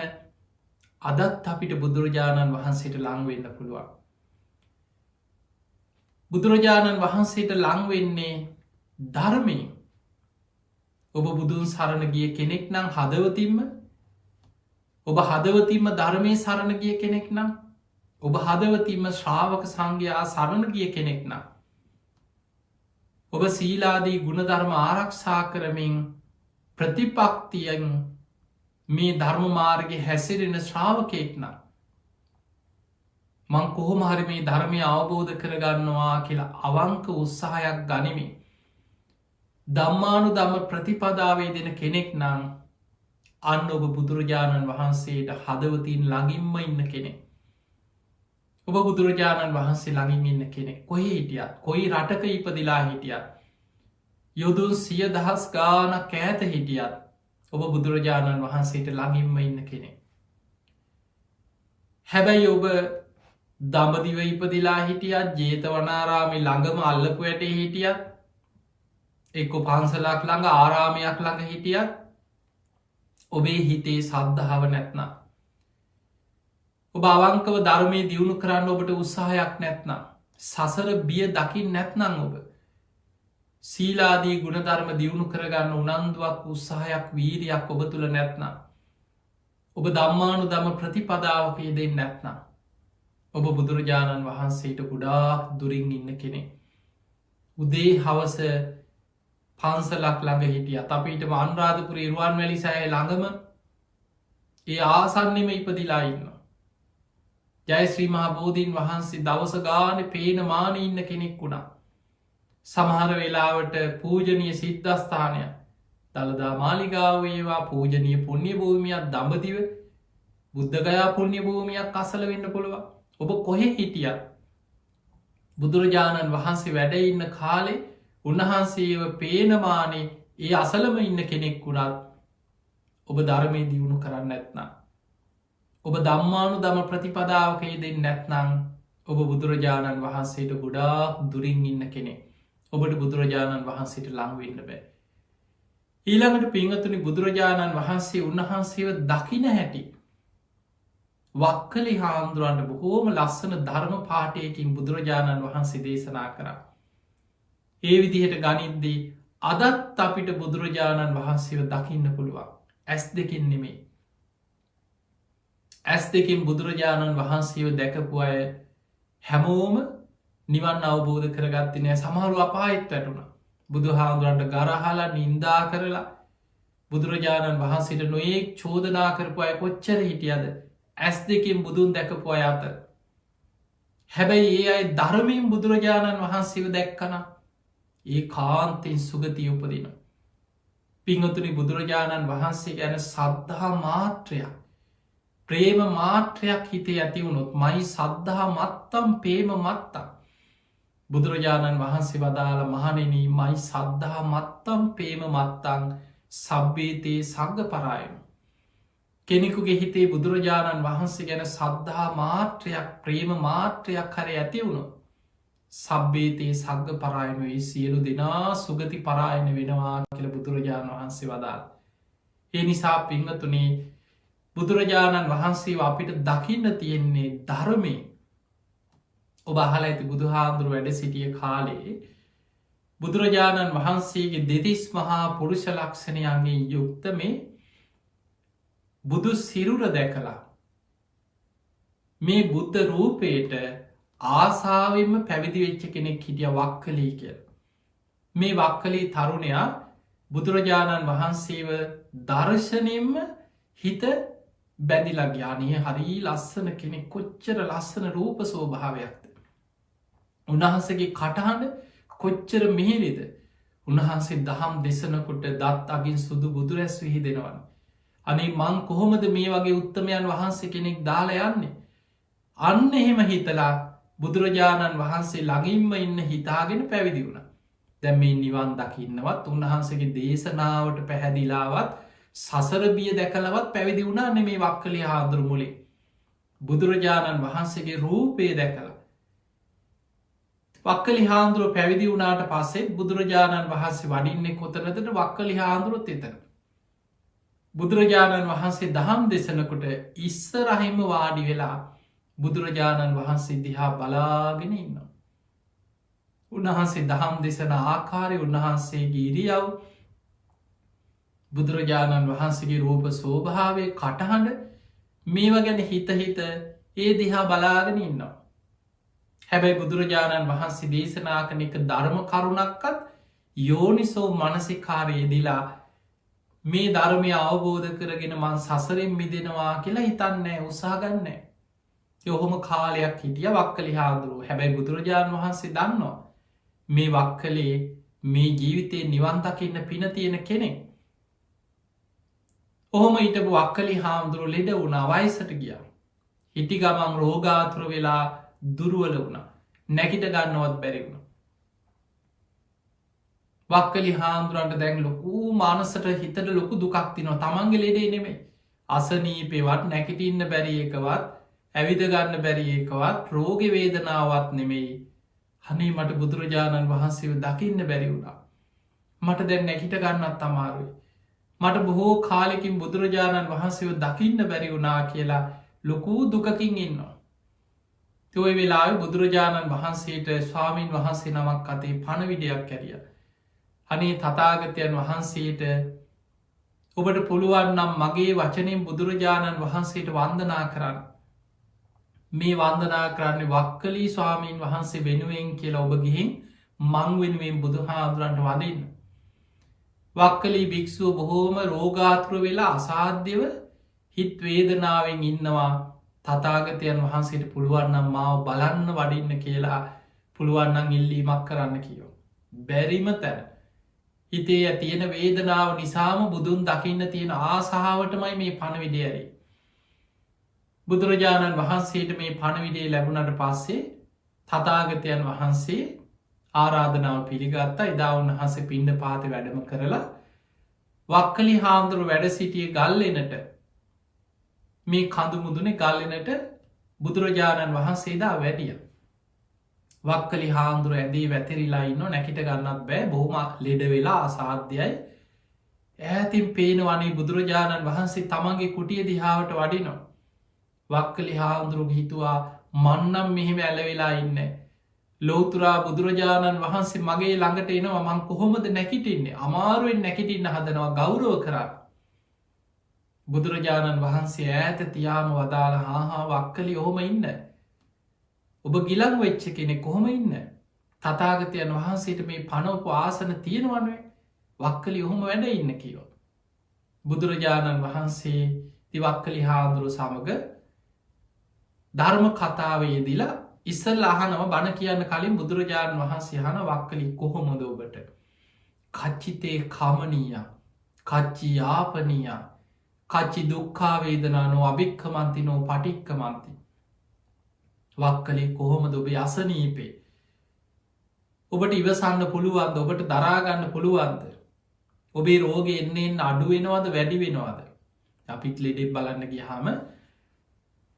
අදත් අපිට බුදුරජාණන් වහන්සේට ලංවෙන්න පුළුවන්. බුදුරජාණන් වහන්සේට ලංවෙන්නේ ධර්මය. ඔබ බුදුන් සරණ ගිය කෙනෙක් නම් හදවතින්ම ඔබ හදවතින්ම ධර්මය සරණ ගිය කෙනෙක් නම් ඔබ හදවතින්ම ශ්‍රාවක සංඝයා සරණ ගිය කෙනෙක් නම් ඔබ සීලාදී ගුණධර්ම ආරක්ෂා කරමින් ප්‍රතිපක්තියෙන් මේ ධර්ම මාර්ගය හැසිරෙන ශ්‍රාවකයෙක් නම් මං කොහොම හරි මේ ධර්මය අවබෝධ කරගන්නවා කියලා අවංක උත්සාහයක් ගනිමි. ධම්මානු ධම්ම ප්‍රතිපදාවේ දෙන කෙනෙක් නම් අන්න ඔබ බුදුරජාණන් වහන්සේට හදවතින් ළඟින්ම ඉන්න කෙනෙක්. ඔබ බුදුරජාණන් වහන්සේ ළඟින් ඉන්න කෙනෙක් කොහේ හිටියත් කොයි රටක ඉපදිලා හිටියත් යොදුන් 100,000 ගානක් ඈත හිටියත් ඔබ බුදුරජාණන් වහන්සේට ළඟින්ම ඉන්න කෙනෙක්. හැබැයි ඔබ දඹදිව ඉපදිලා හිටියත් ජේතවනාරාමි ළඟම අල්ලපු ඇටේ හිටියත් එක්ක පන්සලක් ළඟ ආරාමයක් ළඟ හිටියත් ඔබේ හිතේ සද්ධාව නැත්නම් ඔබ අවංකව ධර්මය දියුණු කරන්න ඔබට උත්සාහයක් නැත්නම් සසර බිය දකිින් නැත්නම් ඔබ සීලාදී ගුණධර්ම දියුණු කරගන්න උනන්දුවක් උත්සාහයක් වීරයක් ඔබ තුළ නැත්නම් ඔබ ධම්මානු ධම ප්‍රතිපදාවකය දෙන්න නැත්නම් ඔබ බුදුරජාණන් වහන්සේට ගුඩාක් දුරින් ඉන්න කෙනෙ. උදේ හවස පන්සලක් ළඟ හිටිය අපිට අනුරාධපුර ඉරුවන් වැලි සෑය ළඟම ඒ ආසන්නෙම ඉපදිලා ඉන්න. ජයශ්‍රී මහා බෝධීන් වහන්සේ දවස ගාන පේන මාන ඉන්න කෙනෙක් වුණා. සමහර වෙලාවට පූජනය සිද්ධස්ථානය දළදා මාලිගාව ඒවා පූජනය පුුණ්‍ය භූමියක් දඹදිව බුද්ධගයා පුුණ්‍ය භූමියක් අසල වෙන්න පුළුව. ඔබ කොහෙ හිටියත් බුදුරජාණන් වහන්සේ වැඩඉන්න කාලේ උන්වහන්සේව පේනමානේ ඒ අසලම ඉන්න කෙනෙක් වුණත් ඔබ ධර්මය දියුණු කරන්න ඇත්නම්. ඔබ දම්මානු දම ප්‍රතිපදාවකයේ දෙන්න නැත්නං ඔබ බුදුරජාණන් වහන්සේට ගොඩාක් දුරින් ඉන්න කෙනෙ. ඔබට බුදුරජාණන් වහන්සේට ලංවෙන්න බෑ. ඊළඟට පිංහතුනි බුදුරජාණන් වහන්සේ උන්වහන්සේව දකින හැටි. වක්කලි හාමුදුරුවන්ට බොහෝම ලස්සන ධර්ම පාටයකින් බුදුරජාණන් වහන්සේ දේශනා කරා. ඒ විදිහට ගනිද්දී අදත් අපිට බුදුරජාණන් වහන්සේව දකින්න පුළුවන්. ඇස් දෙකින් නෙමේ. ඇස් දෙකින් බුදුරජාණන් වහන්සේව දැකපු අය හැමෝම නිවන් අවබෝධ කරගත්ති නෑ. සමහරු අපායිත් වැටුණ බුදු හාමුදුරන්ට ගරහලා නින්දා කරලා බුදුරජාණන් වහන්සේට නොයෙක් චෝදනා කරපු අය කොච්චර හිටියද ඇස් දෙකින් බුදුන් දැකපු අය අතර. හැබැයි ඒ අයි ධර්මයෙන් බුදුරජාණන් වහන්සේව දැක්කන ඒ කාන්තෙන් සුගතිය උපදින. පිංහතුනි බුදුරජාණන් වහන්සේ ගැන සද්ධහා මාත්‍රයක් ප්‍රේම මාත්‍රයක් හිතේ ඇතිවුණොත් මයි සද්ධහා මත්තම් පේම මත්තා. බුදුරජාණන් වහන්සේ වදාළ මහනෙනී මයි සද්ධහා මත්තම් පේම මත්තං සබ්බේතයේ සග්ග පරායන. කෙනෙකුගේ හිතේ බුදුරජාණන් වහන්සේ ගැන සද්ධහා මාත්‍රයක් ප්‍රේම මාත්‍රයක් හර ඇතිවුණු. සබ්බේතයේ සග්ග පරායනුයි සියලු දෙනා සුගති පරායන වෙනවා කියල බුදුරජාණන් වහන්සේ වදාළ. ඒ නිසා පිංහතුනේ බුදුරජාණන් වහන්සේ අපිට දකින්න තියෙන්නේ ධර්මය. ඔබ අහල ඇති බුදුහාන්දුරු වැඩ සිටිය කාලේ බුදුරජාණන් වහන්සේගේ දෙතිස් මහා පුරුෂ ලක්ෂණයන්ගේ යුක්ත මේ බුදු සිරුර දැකලා මේ බුද්ධ රූපයට ආසාාවෙන්ම පැවිදි වෙච්ච කෙනෙක් හිටිය වක්කලී කියල. මේ වක්කලී තරුණයා බුදුරජාණන් වහන්සේව දර්ශනයෙන්ම හිත බැඳිලා ග්‍යානය හරි ලස්සන කෙනෙක් කොච්චර ලස්සන රූප සෝභාවයක්ද. උන්වහන්සගේ කටහඬ කොච්චර මිහිරිද උන්වහන්සේ දහම් දෙසනකොට දත් අගින් සුදු බුදුරැස් විහි දෙනවන. අනේ මං කොහොමද මේ වගේ උත්තමයන් වහන්සේ කෙනෙක් දාලා යන්නේ. අන්න එහෙම හිතලා බුදුරජාණන් වහන්සේ ළඟින්ම ඉන්න හිතාගෙන පැවිදි වුණ. දැම් මේ නිවන් දකින්නවත් උන්වහන්සගේ දේශනාවට පැහැදිලාවත් සසරබිය දැකලවත් පැවිදි වුණා නෙමේ වක්කලි හාදුරු මුලේ. බුදුරජාණන් වහන්සේගේ රූපය දැකලා. වක්කලි හාන්දුරුව පැවිදි වුණාට පස්සේ බුදුරජාණන් වහන්සේ වඩින්නේ කොතනදට වක්කලි හාන්දුරුවත් එතන. බුදුරජාණන් වහන්සේ දහම් දෙසනකොට ඉස්සරහිම වාඩි වෙලා බුදුරජාණන් වහන්සේ දිහා බලාගෙන ඉන්න. උන්වහන්සේ දහම් දෙසන ආකාරය උන්වහන්සේගේ ඉරියව් බුදුරජාණන් වහන්සේගේ රූප සෝභාවය කටහඬ මේවා ගැන හිතහිත ඒ දිහා බලාගෙන ඉන්නවා. හැබැයි බුදුරජාණන් වහන්සේ දේශනා කන එක ධර්ම කරුණක්කත් යෝනිසෝ මනසිකාරයේ දිලා මේ ධර්මය අවබෝධ කරගෙන මන් සසරෙන් මිදෙනවා කියලා හිතන්නේ උත්සාහගන්නේ. යොහොම කාලයක් හිටිය වක්කලි හාදුරුව. හැබැයි බුදුරජාණන් වහන්සේ දන්නවා මේ වක්කලේ මේ ජීවිතයේ නිවන්තකින්න පින තියෙන කෙනෙක්. ඔහොම හිටපු වක්කලි හාමුදුරුව ලෙඩ වුණා වයිසට ගිය. හිටි ගමන් රෝගාතුර වෙලා දුරුවල වුණ නැකිට ගන්නවත් බැරි වුණ. වක්කලි හාමුදුරන්ට දැන් ලොකූ මානසට හිතට ලොකු දුකක්තිනවා තමන්ගේ ලෙඩේ නෙමේ. අසනීපෙවත් නැකිටින්න බැරි එකවත් ඇවිද ගන්න බැරි එකවත් රෝග වේදනාවත් නෙමෙයි. හනේ මට බුදුරජාණන් වහන්සේව දකින්න බැරි වුණා. මට දැන් නැකිට ගන්නත් අමාරුයි. මට බොහෝ කාලෙකින් බුදුරජාණන් වහන්සේව දකින්න බැරි වුණා කියලා ලොකූ දුකකින් ඉන්නවා. තොයි වෙලා බුදුරජාණන් වහන්සේට ස්වාමීන් වහන්සේ නමක් අතේ පණවිඩයක් කැරිය. අනේ තතාගතයන් වහන්සේට ඔබට පුළුවන් නම් මගේ වචනයෙන් බුදුරජාණන් වහන්සේට වන්දනා කරන්න. මේ වන්දනා කරන්නේ වක්කලී ස්වාමීන් වහන්සේ වෙනුවෙන් කියලා ඔබ ගිහින් මං වෙනුවෙන් බුදුහාදුරන්ට වදින්න. වක්කලී භික්‍ෂුව බොහෝම රෝගාතුර වෙලා අසාධ්‍යව හිත් වේදනාවෙන් ඉන්නවා. තතාගතයන් වහන්සේට පුළුවන්නම් මාව බලන්න වඩින්න කියලා පුළුවන්නන් ඉල්ලීමක් කරන්න කියෝ. බැරිම තැන. හිතේ තියෙන වේදනාව නිසාම බුදුන් දකින්න තියෙන ආසාාවටමයි මේ පණවිඩියරේ. බුදුරජාණන් වහන්සේට මේ පණවිඩේ ලැබුණට පස්සේ තතාගතයන් වහන්සේ ආරාධනාව පිළිගත්තා. එදා උන්වහන්ස පිණ්ඩ පාත වැඩම කරලා වක්කලි හාමුදුරු වැඩ සිටිය ගල්ලෙනට මේ කඳු මුදුනේ ගල්ලෙනට බුදුරජාණන් වහන්සේදා වැඩිය. වක්කලි හාමුදුර ඇදී වැතිරිලා ඉන්න නැකිට ගන්නත් බෑ බොහොම ලෙඩ වෙලා අසාධ්‍යයි. ඈතින් පේන වනේ බුදුරජාණන් වහන්සේ තමන්ගේ කුටිය දිහාවට වඩිනවා. වක්කලි හාමුදුරු හිතුවා මන්නම් මෙහෙම ඇලවෙලා ඉන්න. ලෝතුරා බුදුරජාණන් වහන්සේ මගේ ළඟට එනවා මං කොහොමද නැකිටින්නේ අමාරුවෙන් නැකිටින්න හදනවා ගෞරව කරන්න. බුදුරජාණන් වහන්සේ ඈත තියාම වදාළ හා වක්කලි ඔහොම ඉන්න. ඔබ ගිලං වෙච්ච කෙනෙ කොහොම ඉන්න. තතාගතයන් වහන්සේට මේ පනවපු ආසන තියෙනවන්නේ වක්කලි ඔහොම වැඩ ඉන්න කියෝ. බුදුරජාණන් වහන්සේ තිවක්කලි හාදුරු සමඟ ධර්ම කතාවයේදිලා ඉස්සල් අහනව බණ කියන්න කලින් බුදුරජාණන් වහන්සේ හන වක්කලි කොහොමොද ඔබට. කච්චිතේ කමනීය කච්චි යාපනීය කච්චි දුක්කාවේදනානෝ අභික්කමන්තිනෝ පටික්කමන්ති. වක්කලි කොහොමද ඔබේ අසනීපේ. ඔබට ඉවසන්න පුළුවන්ද ඔබට දරාගන්න පුළුවන්ද. ඔබේ රෝග එන්නෙන් අඩුවෙනවද වැඩි වෙනවාද. අපිත් ලෙඩෙක් බලන්න ගියාම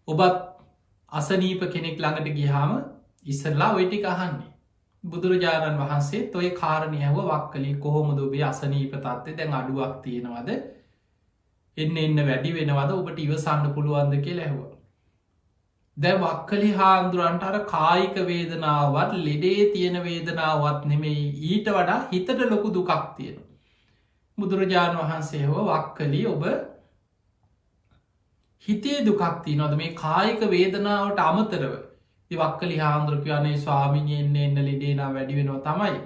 ඔබත් අසනීප කෙනෙක් ළඟට ගිහාම ඉස්සරලා ඔයිටි අහන්නේ. බුදුරජාණන් වහන්සේ ඔය කාරණයව වක්කලි කොහොමද ඔබේ අසනීප තත්වේ දැන් අඩුවක් තියෙනවද එන්න වැඩි වෙනවද ඔබට ඉවසන්න පුළුවන්ද කිය ලැහවා. දැ වක්කලි හාන්දුරන්ට අර කායික වේදනාවත් ලෙඩේ තියෙන වේදනාවත් නෙමෙයි ඊට වඩා හිතට ලොකු දුකක් තියෙන. බුදුරජාණන් වහන්සේ හෝ වක්කලි ඔබ හිතේ දුකක්ති නොද මේ කායික වේදනාවට අමතරව වක්කලි හාන්දුරක අනේ ස්වාමිනි එන්න ලෙඩේනා වැඩි වෙනවා තමයි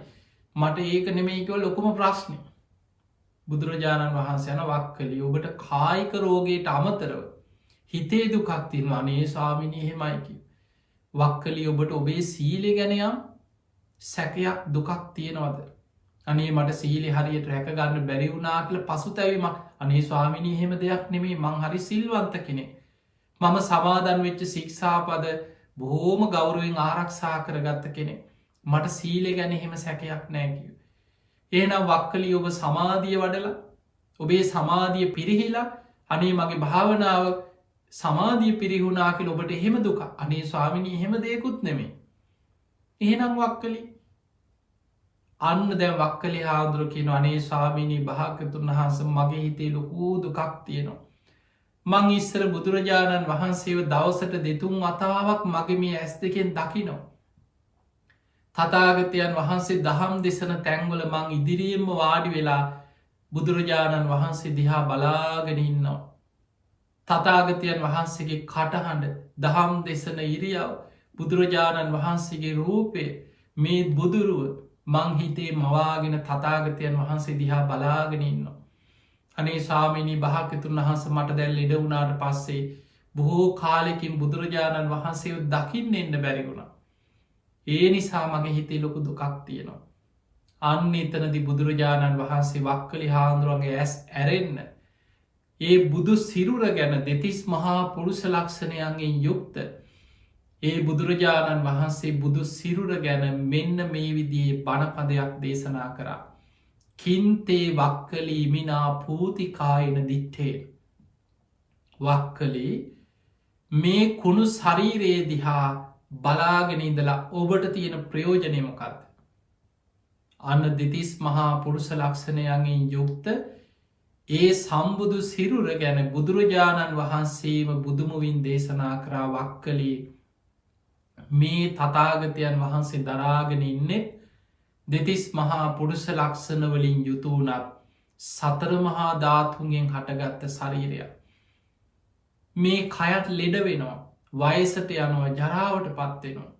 මට ඒක නෙමෙයිකව ලොකුම ප්‍රශ්නය. බුදුරජාණන් වහන්සයන වක්කලි ඔබට කායික රෝගයට අමතරව හිතේ දුකක්තින් අනේ ස්වාමිනී හෙමයිකි. වක්කලි ඔබට ඔබේ සීලෙ ගැනයම් සැකයක් දුකක් තියෙනවද. අනේ මට සීලෙ හරියට රැකගන්න බැරි වුනා කියල පසු තැවීමක් අනේ ස්වාමිනී හෙම දෙයක් නෙමේ මං හරි සිල්වන්ත කෙනෙ. මම සමාදන් වෙච්ච සික්ෂාපද බොහෝම ගෞරුවෙන් ආරක්ෂා කරගත්ත කෙනෙ. මට සීලෙ ගැන හෙම සැකයක් නෑකිව. ඒනම් වක්කලි ඔබ සමාධිය වඩලා ඔබේ සමාධිය පිරිහිලා අනේ මගේ භාවනාව සමාධී පිරිහුණාකිල ඔබට එහෙම දුක අනේ ස්වාමිනී එහෙම දෙයකුත් නෙමේ. එහෙනම් වක්කලි අන්න දැ වක්කලි හාදුරකින අනේ ස්වාමිනී භාකතුන් වහන්ස මගේ හිතේ ලොකූ දුකක් තියෙනවා. මං ඉස්සර බුදුරජාණන් වහන්සේව දවසට දෙතුන් අතාවක් මගේ මේ ඇස් දෙකෙන් දකිනෝ. තතාගතයන් වහන්සේ දහම් දෙසන තැංගොල මං ඉදිරියෙන්ම වාඩි වෙලා බුදුරජාණන් වහන්සේ දිහා බලාගෙනඉන්නවා. තතාගතයන් වහන්සේගේ කටහඬ දහම් දෙසන ඉරියව් බුදුරජාණන් වහන්සේගේ රූපය මේ බුදුරුව මංහිතේ මවාගෙන තතාගතයන් වහන්සේ දිහා බලාගෙන ඉන්නවා. අනේ සාමිනී භාකතුන් වහන්ස මට දැල් ලෙඩ වුණාට පස්සේ බොහෝ කාලෙකින් බුදුරජාණන් වහන්සේ දකින්න එන්න බැරිගුණ. ඒ නිසා මගේ හිතේ ලොකු දුකක් තියෙනවා. අන්න එතනදි බුදුරජාණන් වහන්සේ වක්කලි හාන්දුරුවන්ගේ ඇස් ඇරෙන්න. ඒ බුදු සිරුර ගැන දෙතිස් මහා පුරුෂ ලක්ෂණයන්ගෙන් යුක්ත ඒ බුදුරජාණන් වහන්සේ බුදු සිරුර ගැන මෙන්න මේ විදියේ බණපදයක් දේශනා කරා. කින්තේ වක්කලී මිනා පූතිකායන දිට්ඨේ. වක්කලි මේ කුණු ශරීරයේ දිහා බලාගෙන ඉඳලා ඔබට තියෙන ප්‍රයෝජනය මොකක්ද? අන්න දෙතිස් මහා පුරුෂ ලක්ෂණයන්ගෙන් යුක්ත ඒ සම්බුදු සිරුර ගැන බුදුරජාණන් වහන්සේම බුදුමුවින් දේශනා කරා වක්කලී මේ තථාගතයන් වහන්සේ දරාගෙන ඉන්නෙත් දෙතිස් මහා පුරුෂ ලක්ෂණවලින් යුතු වුණත් සතර මහා ධාතුන්ගෙන් හටගත්ත ශරීරයක්. මේ කයත් ලෙඩ වෙනවා, වයසට යනවා, ජරාවට පත්වෙනවා.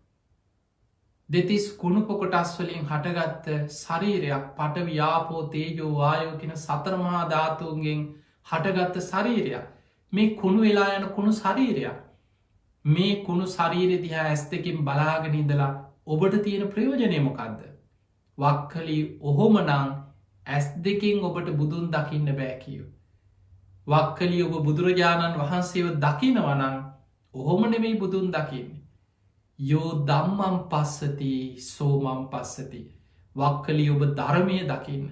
දෙතිස් කුණුප කොටස් වලින් හටගත්ත ශරීරයක් පඨවි ආපෝ තේජෝ වායෝ කියන සතර මහා ධාතුන්ගෙන් හටගත්ත ශරීරයක්. මේ කුණු වෙලා යන කුණු ශරීරයක්. මේ කුණු ශරීරය දිහා ඇස් දෙකින් බලාගෙන ඉඳලා ඔබට තියෙන ප්‍රයෝජනය මොකක්ද? වක්කලි ඔහොමනං ඇස් දෙකින් ඔබට බුදුන් දකින්න බෑ කියෝ. වක්කලි ඔබ බුදුරජාණන් වහන්සේව දකිනවනං ඔහොම නෙමෙයි බුදුන් දකින්නේ. යෝ දම්මම් පස්සති සෝමම් පස්සති. වක්කලි ඔබ ධර්මය දකින්න.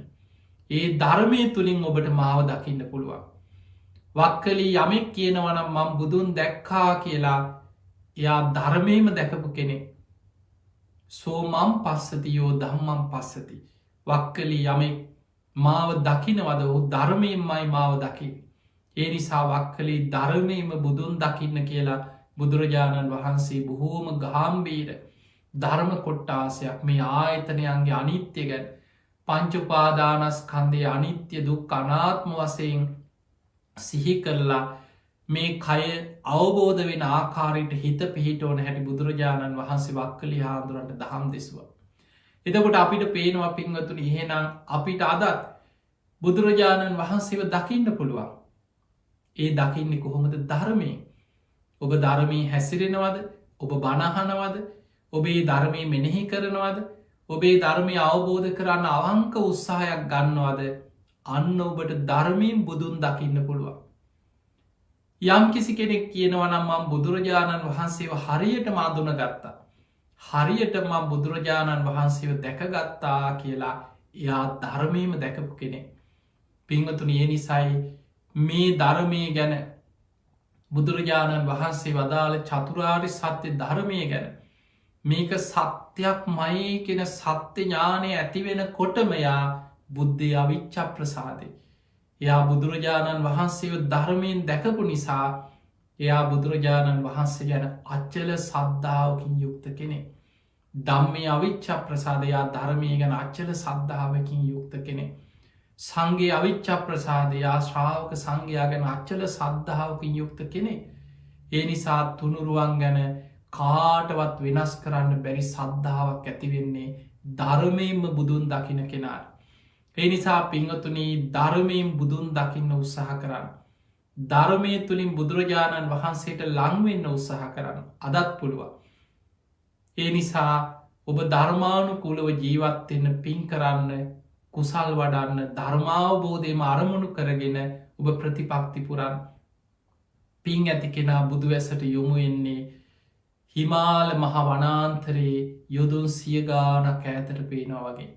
ඒ ධර්මය තුළින් ඔබට මාව දකින්න පුළුවන්. වක්කලි යමෙක් කියනවනම් මං බුදුන් දැක්කා කියලා එයා ධර්මයම දැකපු කෙනෙ. සෝමම් පස්සති යෝ දම්මම් පස්සති. වක්කලි යමෙක් මාව දකිනවද ඔහු ධර්මයෙන්මයි මාව දකින්න. ඒ නිසා වක්කලි ධර්මයම බුදුන් දකින්න කියලා බුදුරජාණන් වහන්සේ බොහෝම ගාම්බීර ධර්ම කොට්ටාසයක් මේ ආයතනයන්ගේ අනිත්‍ය ගැන පංචුපාදානස්කන්දය අනිත්‍ය දුක් අනාත්ම වසයෙන් සිහි කරලා මේ කය අවබෝධ වෙන ආකාරයට හිත පිහිටෝන හැටි බුදුරජාණන් වහන්සේ වක්කලි හාමුදුරන්ට දහම් දෙසුව. එතකොට අපිට පේනවා පින්වතුනි එහෙනම් අපිට අදත් බුදුරජාණන් වහන්සේව දකින්න පුළුවන්. ඒ දකින්නේ කොහොමද? ධර්මයෙන්. ඔබ ධර්මී හැසිරෙනවද? ඔබ බණහනවද? ඔබේ ධර්මය මෙනෙහි කරනවද? ඔබේ ධර්මය අවබෝධ කරන්න අවංක උත්සාහයක් ගන්නවද? අන්න ඔබට ධර්මයෙන් බුදුන් දකින්න පුළුවන්. යම් කිසි කෙනෙක් කියනවනම් මම බුදුරජාණන් වහන්සේව හරියට මාදුන ගත්තා, හරියට මම බුදුරජාණන් වහන්සේව දැකගත්තා කියලා එයා ධර්මයම දැකපු කෙනෙක්. පින්වතුනි ඒ නිසයි මේ ධර්මය ගැන බුදුරජාණන් වහන්සේ වදාළ චතුරාර්ය සත්‍ය ධර්මය ගැන මේක සත්‍යයක් මයි කෙන සත්‍ය ඥානය ඇතිවෙන කොටමයා බුද්ධය අවිච්ච ප්‍රසාදය. එයා බුදුරජාණන් වහන්සේව ධර්මයෙන් දැකපු නිසා එයා බුදුරජාණන් වහන්සේ ගැන අච්චල සද්ධාවකින් යුක්ත කෙනෙ. ධම්මය අවිච්ච ප්‍රසාදයා ධර්මය ගැන අච්චල සද්ධාවකින් යුක්ත කෙනෙ. සංගේ අවිච්ච ප්‍රසාදයා ශ්‍රාවක සංඝයා ගැන අච්චල සද්ධාවකින් යුක්ත කෙනෙ. ඒ නිසා තුනුරුවන් ගැන කාටවත් වෙනස් කරන්න බැරි සද්ධාවක් ඇතිවෙන්නේ ධර්මයෙන්ම බුදුන් දකින කෙනාට. ඒ නිසා පිංහතුනී ධර්මයෙන් බුදුන් දකින්න උත්සාහ කරන්න. ධර්මය තුළින් බුදුරජාණන් වහන්සේට ලංවෙන්න උත්සාහ කරන්න අදත් පුළුවන්. ඒ නිසා ඔබ ධර්මානුකූලව ජීවත්වෙන්න පින් කරන්න, කුසල් වඩන්න, ධර්මාවබෝධයම අරමුණු කරගෙන ඔබ ප්‍රතිපක්ති පුරන්. පින් ඇති කෙනා බුදුවැසට යොමුවෙන්නේ හිමාල මහ වනාන්තරයේ යොදුන් සියගානක් ඈතට පේනවා වගේ.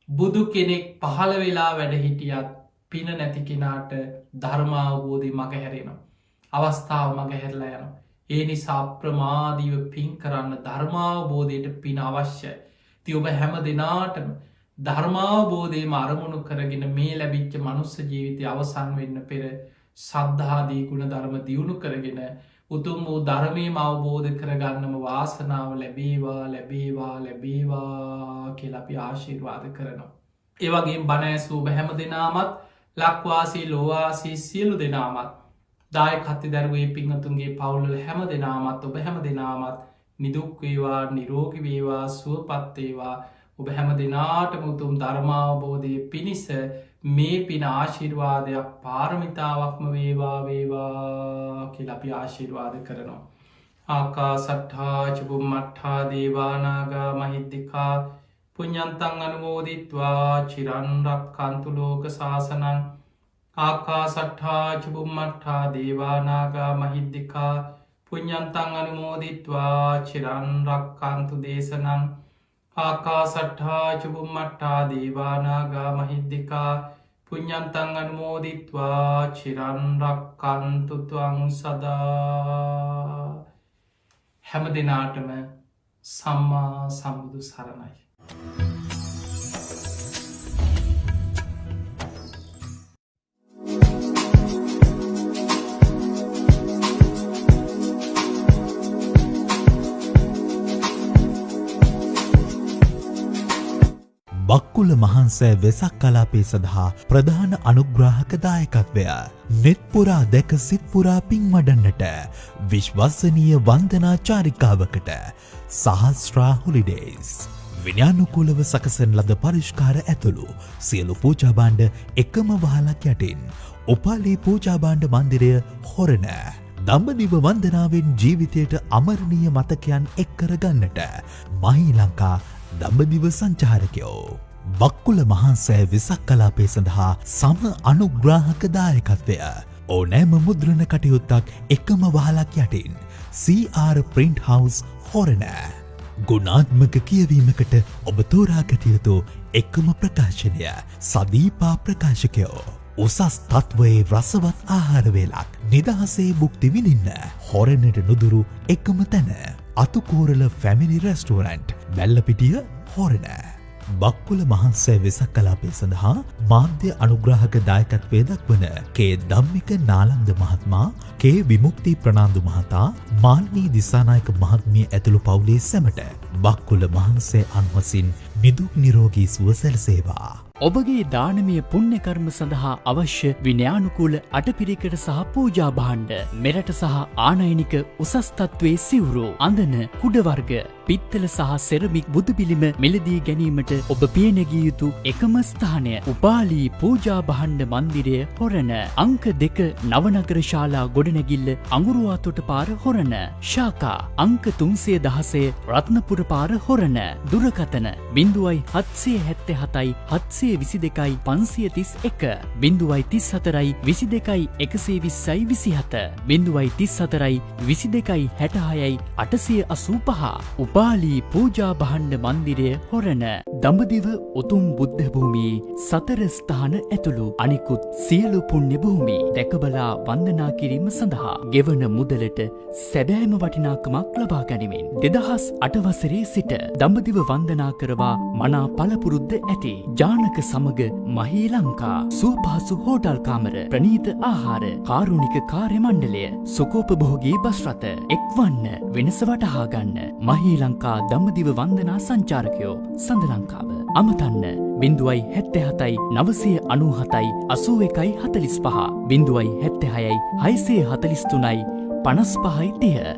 බුදු කෙනෙක් පහළ වෙලා වැඩ හිටියත් පින නැති කෙනාට ධර්මාවබෝධය මගහැරෙනවා. අවස්ථාව මගහැරලා යනවා. ඒ නිසා අප්‍රමාදීව පින් කරන්න ධර්මාවබෝධයට පින අවශ්‍යයි. ති ඔබ හැම දෙනාටම ධර්මාවබෝධයම අරමුණු කරගෙන මේ ලැබිච්ච මනුස්ස ජීවිතය අවසන් වෙන්න පෙර සද්ධාදී ගුණ ධර්ම දියුණු කරගෙන උතුම් වූ ධර්මයම අවබෝධ කරගන්නම වාසනාව ලැබේවා ලැබේවා ලැබේවා කියලා අපි ආශිර්වාද කරනවා. ඒවගේ බණෑසූ හැම දෙනාමත් ලක්වාසී ලෝවාසී සියලු දෙනාමත් දායකත්ති දැරුවේ පිංහතුන්ගේ පවුලල හැම දෙනාමත් ඔබ හැම දෙනාමත් නිදුක්වේවා නිරෝගිවේවා සුවපත්තේවා ඔබ හැම දෙනාටම උතුම් ධර්මාවබෝධය පිණිස මේ පින ආශිර්වාදයක් පාරමිතාවක්ම වේවා වේවා කියලා අපි ආශිර්වාද කරනවා. ආකාසට්ඨා ච බුම්මට්ඨා දේවානාගා මහිද්దికා පුඤ්ඤන්තං අනුමෝදිත්වා චිරන් රක්ඛන්තු ලෝක සාසනං. ආකාසට්ඨා ච බුම්මට්ඨා දේවානාගා මහිද්దికා පුඤ්ඤන්තං අනුමෝදිත්වා චිරන් රක්ඛන්තු දේශනං. ආකාසට්ඨා ච බුම්මට්ඨා දේවානාගා මහිද්దికා පුඤ්ඤන්තං අනුමෝදිත්වා චිරන් රක්ඛන්තු ත්වං සදා. හැම දිනාටම සම්මා සම්බුදු සරණයි. බක්කුල මහන්සෑ වෙසක් කලාපේ සඳහා ප්‍රධාන අනුග්‍රාහක දායකත්වය නෙත්පුරා දැක සිත්පුරා පින් වඩන්නට විශ්වසනීය වන්දනා චාරිකාවකට සහස්රා හොලිඩේස් විනයානුකූලව සකසන ලද පරිෂ්කාර ඇතුළු සියලු පූජාභාණ්ඩ එකම වහලක් යටින් උපාලි පූජාභාණ්ඩ මන්දිරය හොරණ දඹදිව වන්දනාවෙන් ජීවිතයට අමරණීය මතකයන් එක් කරගන්නට මහී ලංකා දඹදිව සංචාරකයෝ බක්කුල මහන්සෑ වෙසක් කලාපේ සඳහා සම අනුග්‍රාහක දායකත්වය ඕනෑම මුද්‍රණ කටයුත්තක් එකම වහලක් යටින් CR Print House හොරණ. ගුණාත්මක කියවීමකට ඔබ තෝරාගත යුතු එකම ප්‍රකාශනය සදීපා ප්‍රකාශකයෝ. උසස් තත්වයේ රසවත් ආහාර වේලක් නිදහසේ භුක්ති විඳින්න හොරණට නුදුරු එකම තැන අතුකෝරල ෆැමිලි රෙස්ටෝරන්ට් වැල්ලපිටිය හොරණ. බක්කුල මහන්සෑ වෙසක් කලාපේ සඳහා මාධ්‍ය අනුග්‍රාහක දායකත්වය දක්වන කේ ධම්මික නාලන්ද මහත්මයා, කේ විමුක්ති ප්‍රනාන්දු මහතා, මාල්නී දිසානායක මහත්මිය ඇතුළු පවුලේ සැමට බක්කුල මහන්සෑ අන්වසින් නිදුක් නිරෝගී සුව සැලසේවා. ඔබගේ දානමය පුණ්‍ය කර්ම සඳහා අවශ්‍ය විනයානුකූල අටපිරිකර සහ පූජා භාණ්ඩ මෙරට සහ ආනයනික උසස් තත්ත්වයේ සිවුරු අඳන කුඩ වර්ග පිත්තල සහ සෙරමික් බුදුපිළිම මිලදී ගැනීමට ඔබ පියනැගිය යුතු එකම ස්ථානය උපාලි පූජා භාණ්ඩ මන්දිරය හොරණ. අංක 2 නවනගර ශාලා ගොඩනැගිල්ල අඟුරුවාතොට පාර හොරණ. ශාඛා අංක 316 රත්නපුර පාර හොරණ. දුරකථන 0777 722 531 034 22 120 27 034 22 66 885 උපාලි පූජා භාණ්ඩ මන්දිරය හොරණ. දඹදිව උතුම් බුද්ධ භූමියේ සතර ස්ථාන ඇතුළු අනිකුත් සියලු පුණ්‍ය භූමි දැකබලා වන්දනා කිරීම සඳහා ගෙවන මුදලට සැබෑම වටිනාකමක් ලබා ගනිමින් 2008 වසරේ සිට දඹදිව වන්දනා කරවා මනා පළපුරුද්ද ඇති ජානක සමග මහී ලංකා සුවපහසු හෝටල් කාමර ප්‍රණීත ආහාර කාරුණික කාර්ය මණ්ඩලය සුකෝපභෝගී බස් රථ එක්වන්න වෙනස වටහා ගන්න මහී ලංකා දඹදිව වන්දනා සංචාරකයෝ සඳ ලංකාව අමතන්න 077 997 81 45 076 643 55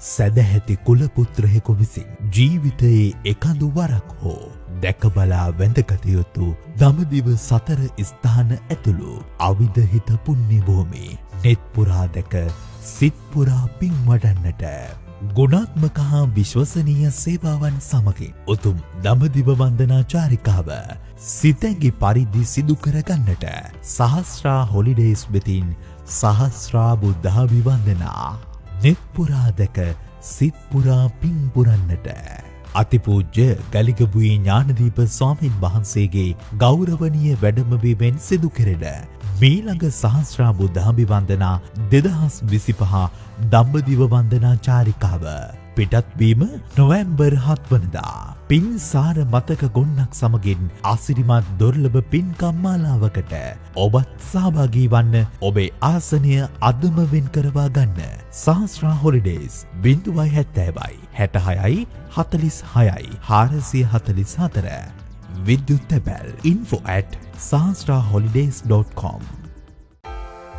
සැදැහැති කුලපුත්‍රයෙකු විසින් ජීවිතයේ එකඳු වරක් හෝ දැකබලා වැඳගතයුතු දඹදිව සතර ස්ථාන ඇතුළු අවිධහිත පුණ්‍ය භූමි නෙත්පුරා දැක සිත්පුරා පින් වඩන්නට ගුණාත්මක හා විශ්වසනීය සේවාවන් සමගින් උතුම් දඹදිව වන්දනා චාරිකාව සිතැඟි පරිදි සිදු කරගන්නට සහස්රා හොලිඩේස් වෙතින් සහස්රා බුද්ධාභිවන්දනා නෙත්පුරා දැක සිත්පුරා පින් පුරන්නට අතිපූජ්‍ය ගලිගබුයි ඥානදීප ස්වාමීන් වහන්සේගේ ගෞරවනීය වැඩමවීමෙන් සිදු කෙරෙන මීළඟ සහස්රා බුද්ධාභිවන්දනා 2025 දඹදිව වන්දනා චාරිකාව පිටත්වීම නොවැම්බර් 7 වනදා පින්සාර මතක ගොන්නක් සමගින් ආසිරිමත් දුර්ලභ පින්කම් මාලාවකට ඔබත් සහභාගී වන්න ඔබේ ආසනය අදම වෙන් කරවා ගන්න. සහස්රා හොලිඩේස් 070 66 46 444 විද්‍යුත් තැපැල් info@sahasraholidays.com.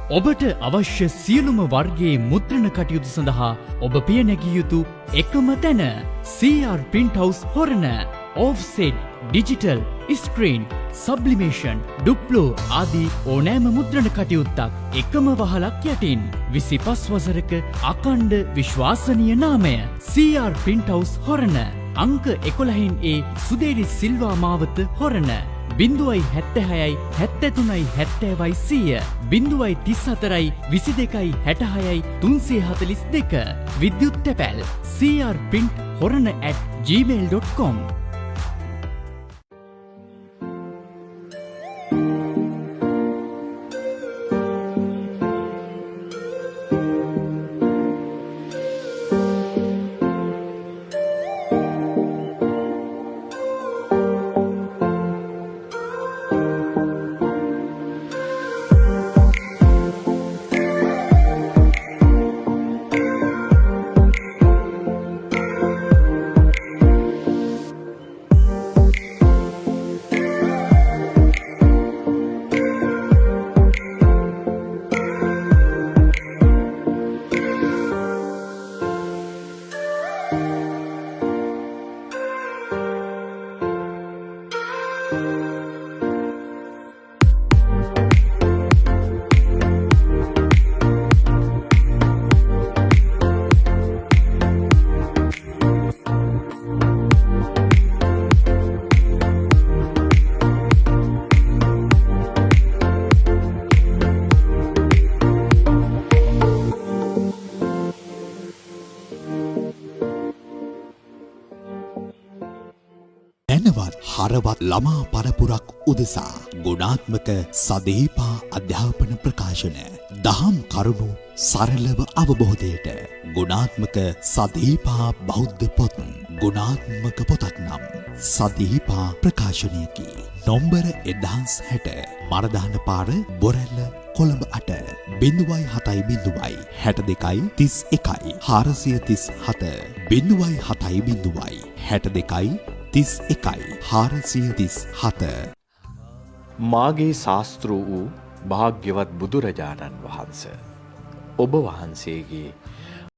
ඔබට අවශ්‍ය සියලුම වර්ගයේ මුද්‍රණ කටයුතු සඳහා ඔබ පියනැගිය යුතු එකම තැන CR Print House හොරණ. Offset ඩිජිටල්, ස්ක්‍රීන්, සබ්ලිමේෂන්, ඩුප්ලෝ ආදී ඕනෑම මුද්‍රණ කටයුත්තක් එකම වහලක් යටින් 25 වසරක අකණ්ඩ විශ්වාසනීය නාමය CR Print House හොරණ. අංක 11 සුදේරි සිල්වා මාවත හොරණ. 076 73 70 100 034 22 66 342 විද්‍යුත් තැපැල් CR Print horana@gmail.com. හරවත් ළමා පරපුරක් උදෙසා ගුණාත්මක සදේපා අධ්‍යාපන ප්‍රකාශන දහම් කරුණු සරලව අවබෝධයට ගුණාත්මක සදේපා බෞද්ධ පොත් ගුණාත්මක පොතක් නම් සදේපා ප්‍රකාශනයකි. නොම්බර 1060 මරදාන පාර බොරැල්ල කොළඹ 8 070 62 31 437 070 62 31 මාගේ ශාස්තෘ වූ භාග්‍යවත් බුදුරජාණන් වහන්ස ඔබ වහන්සේගේ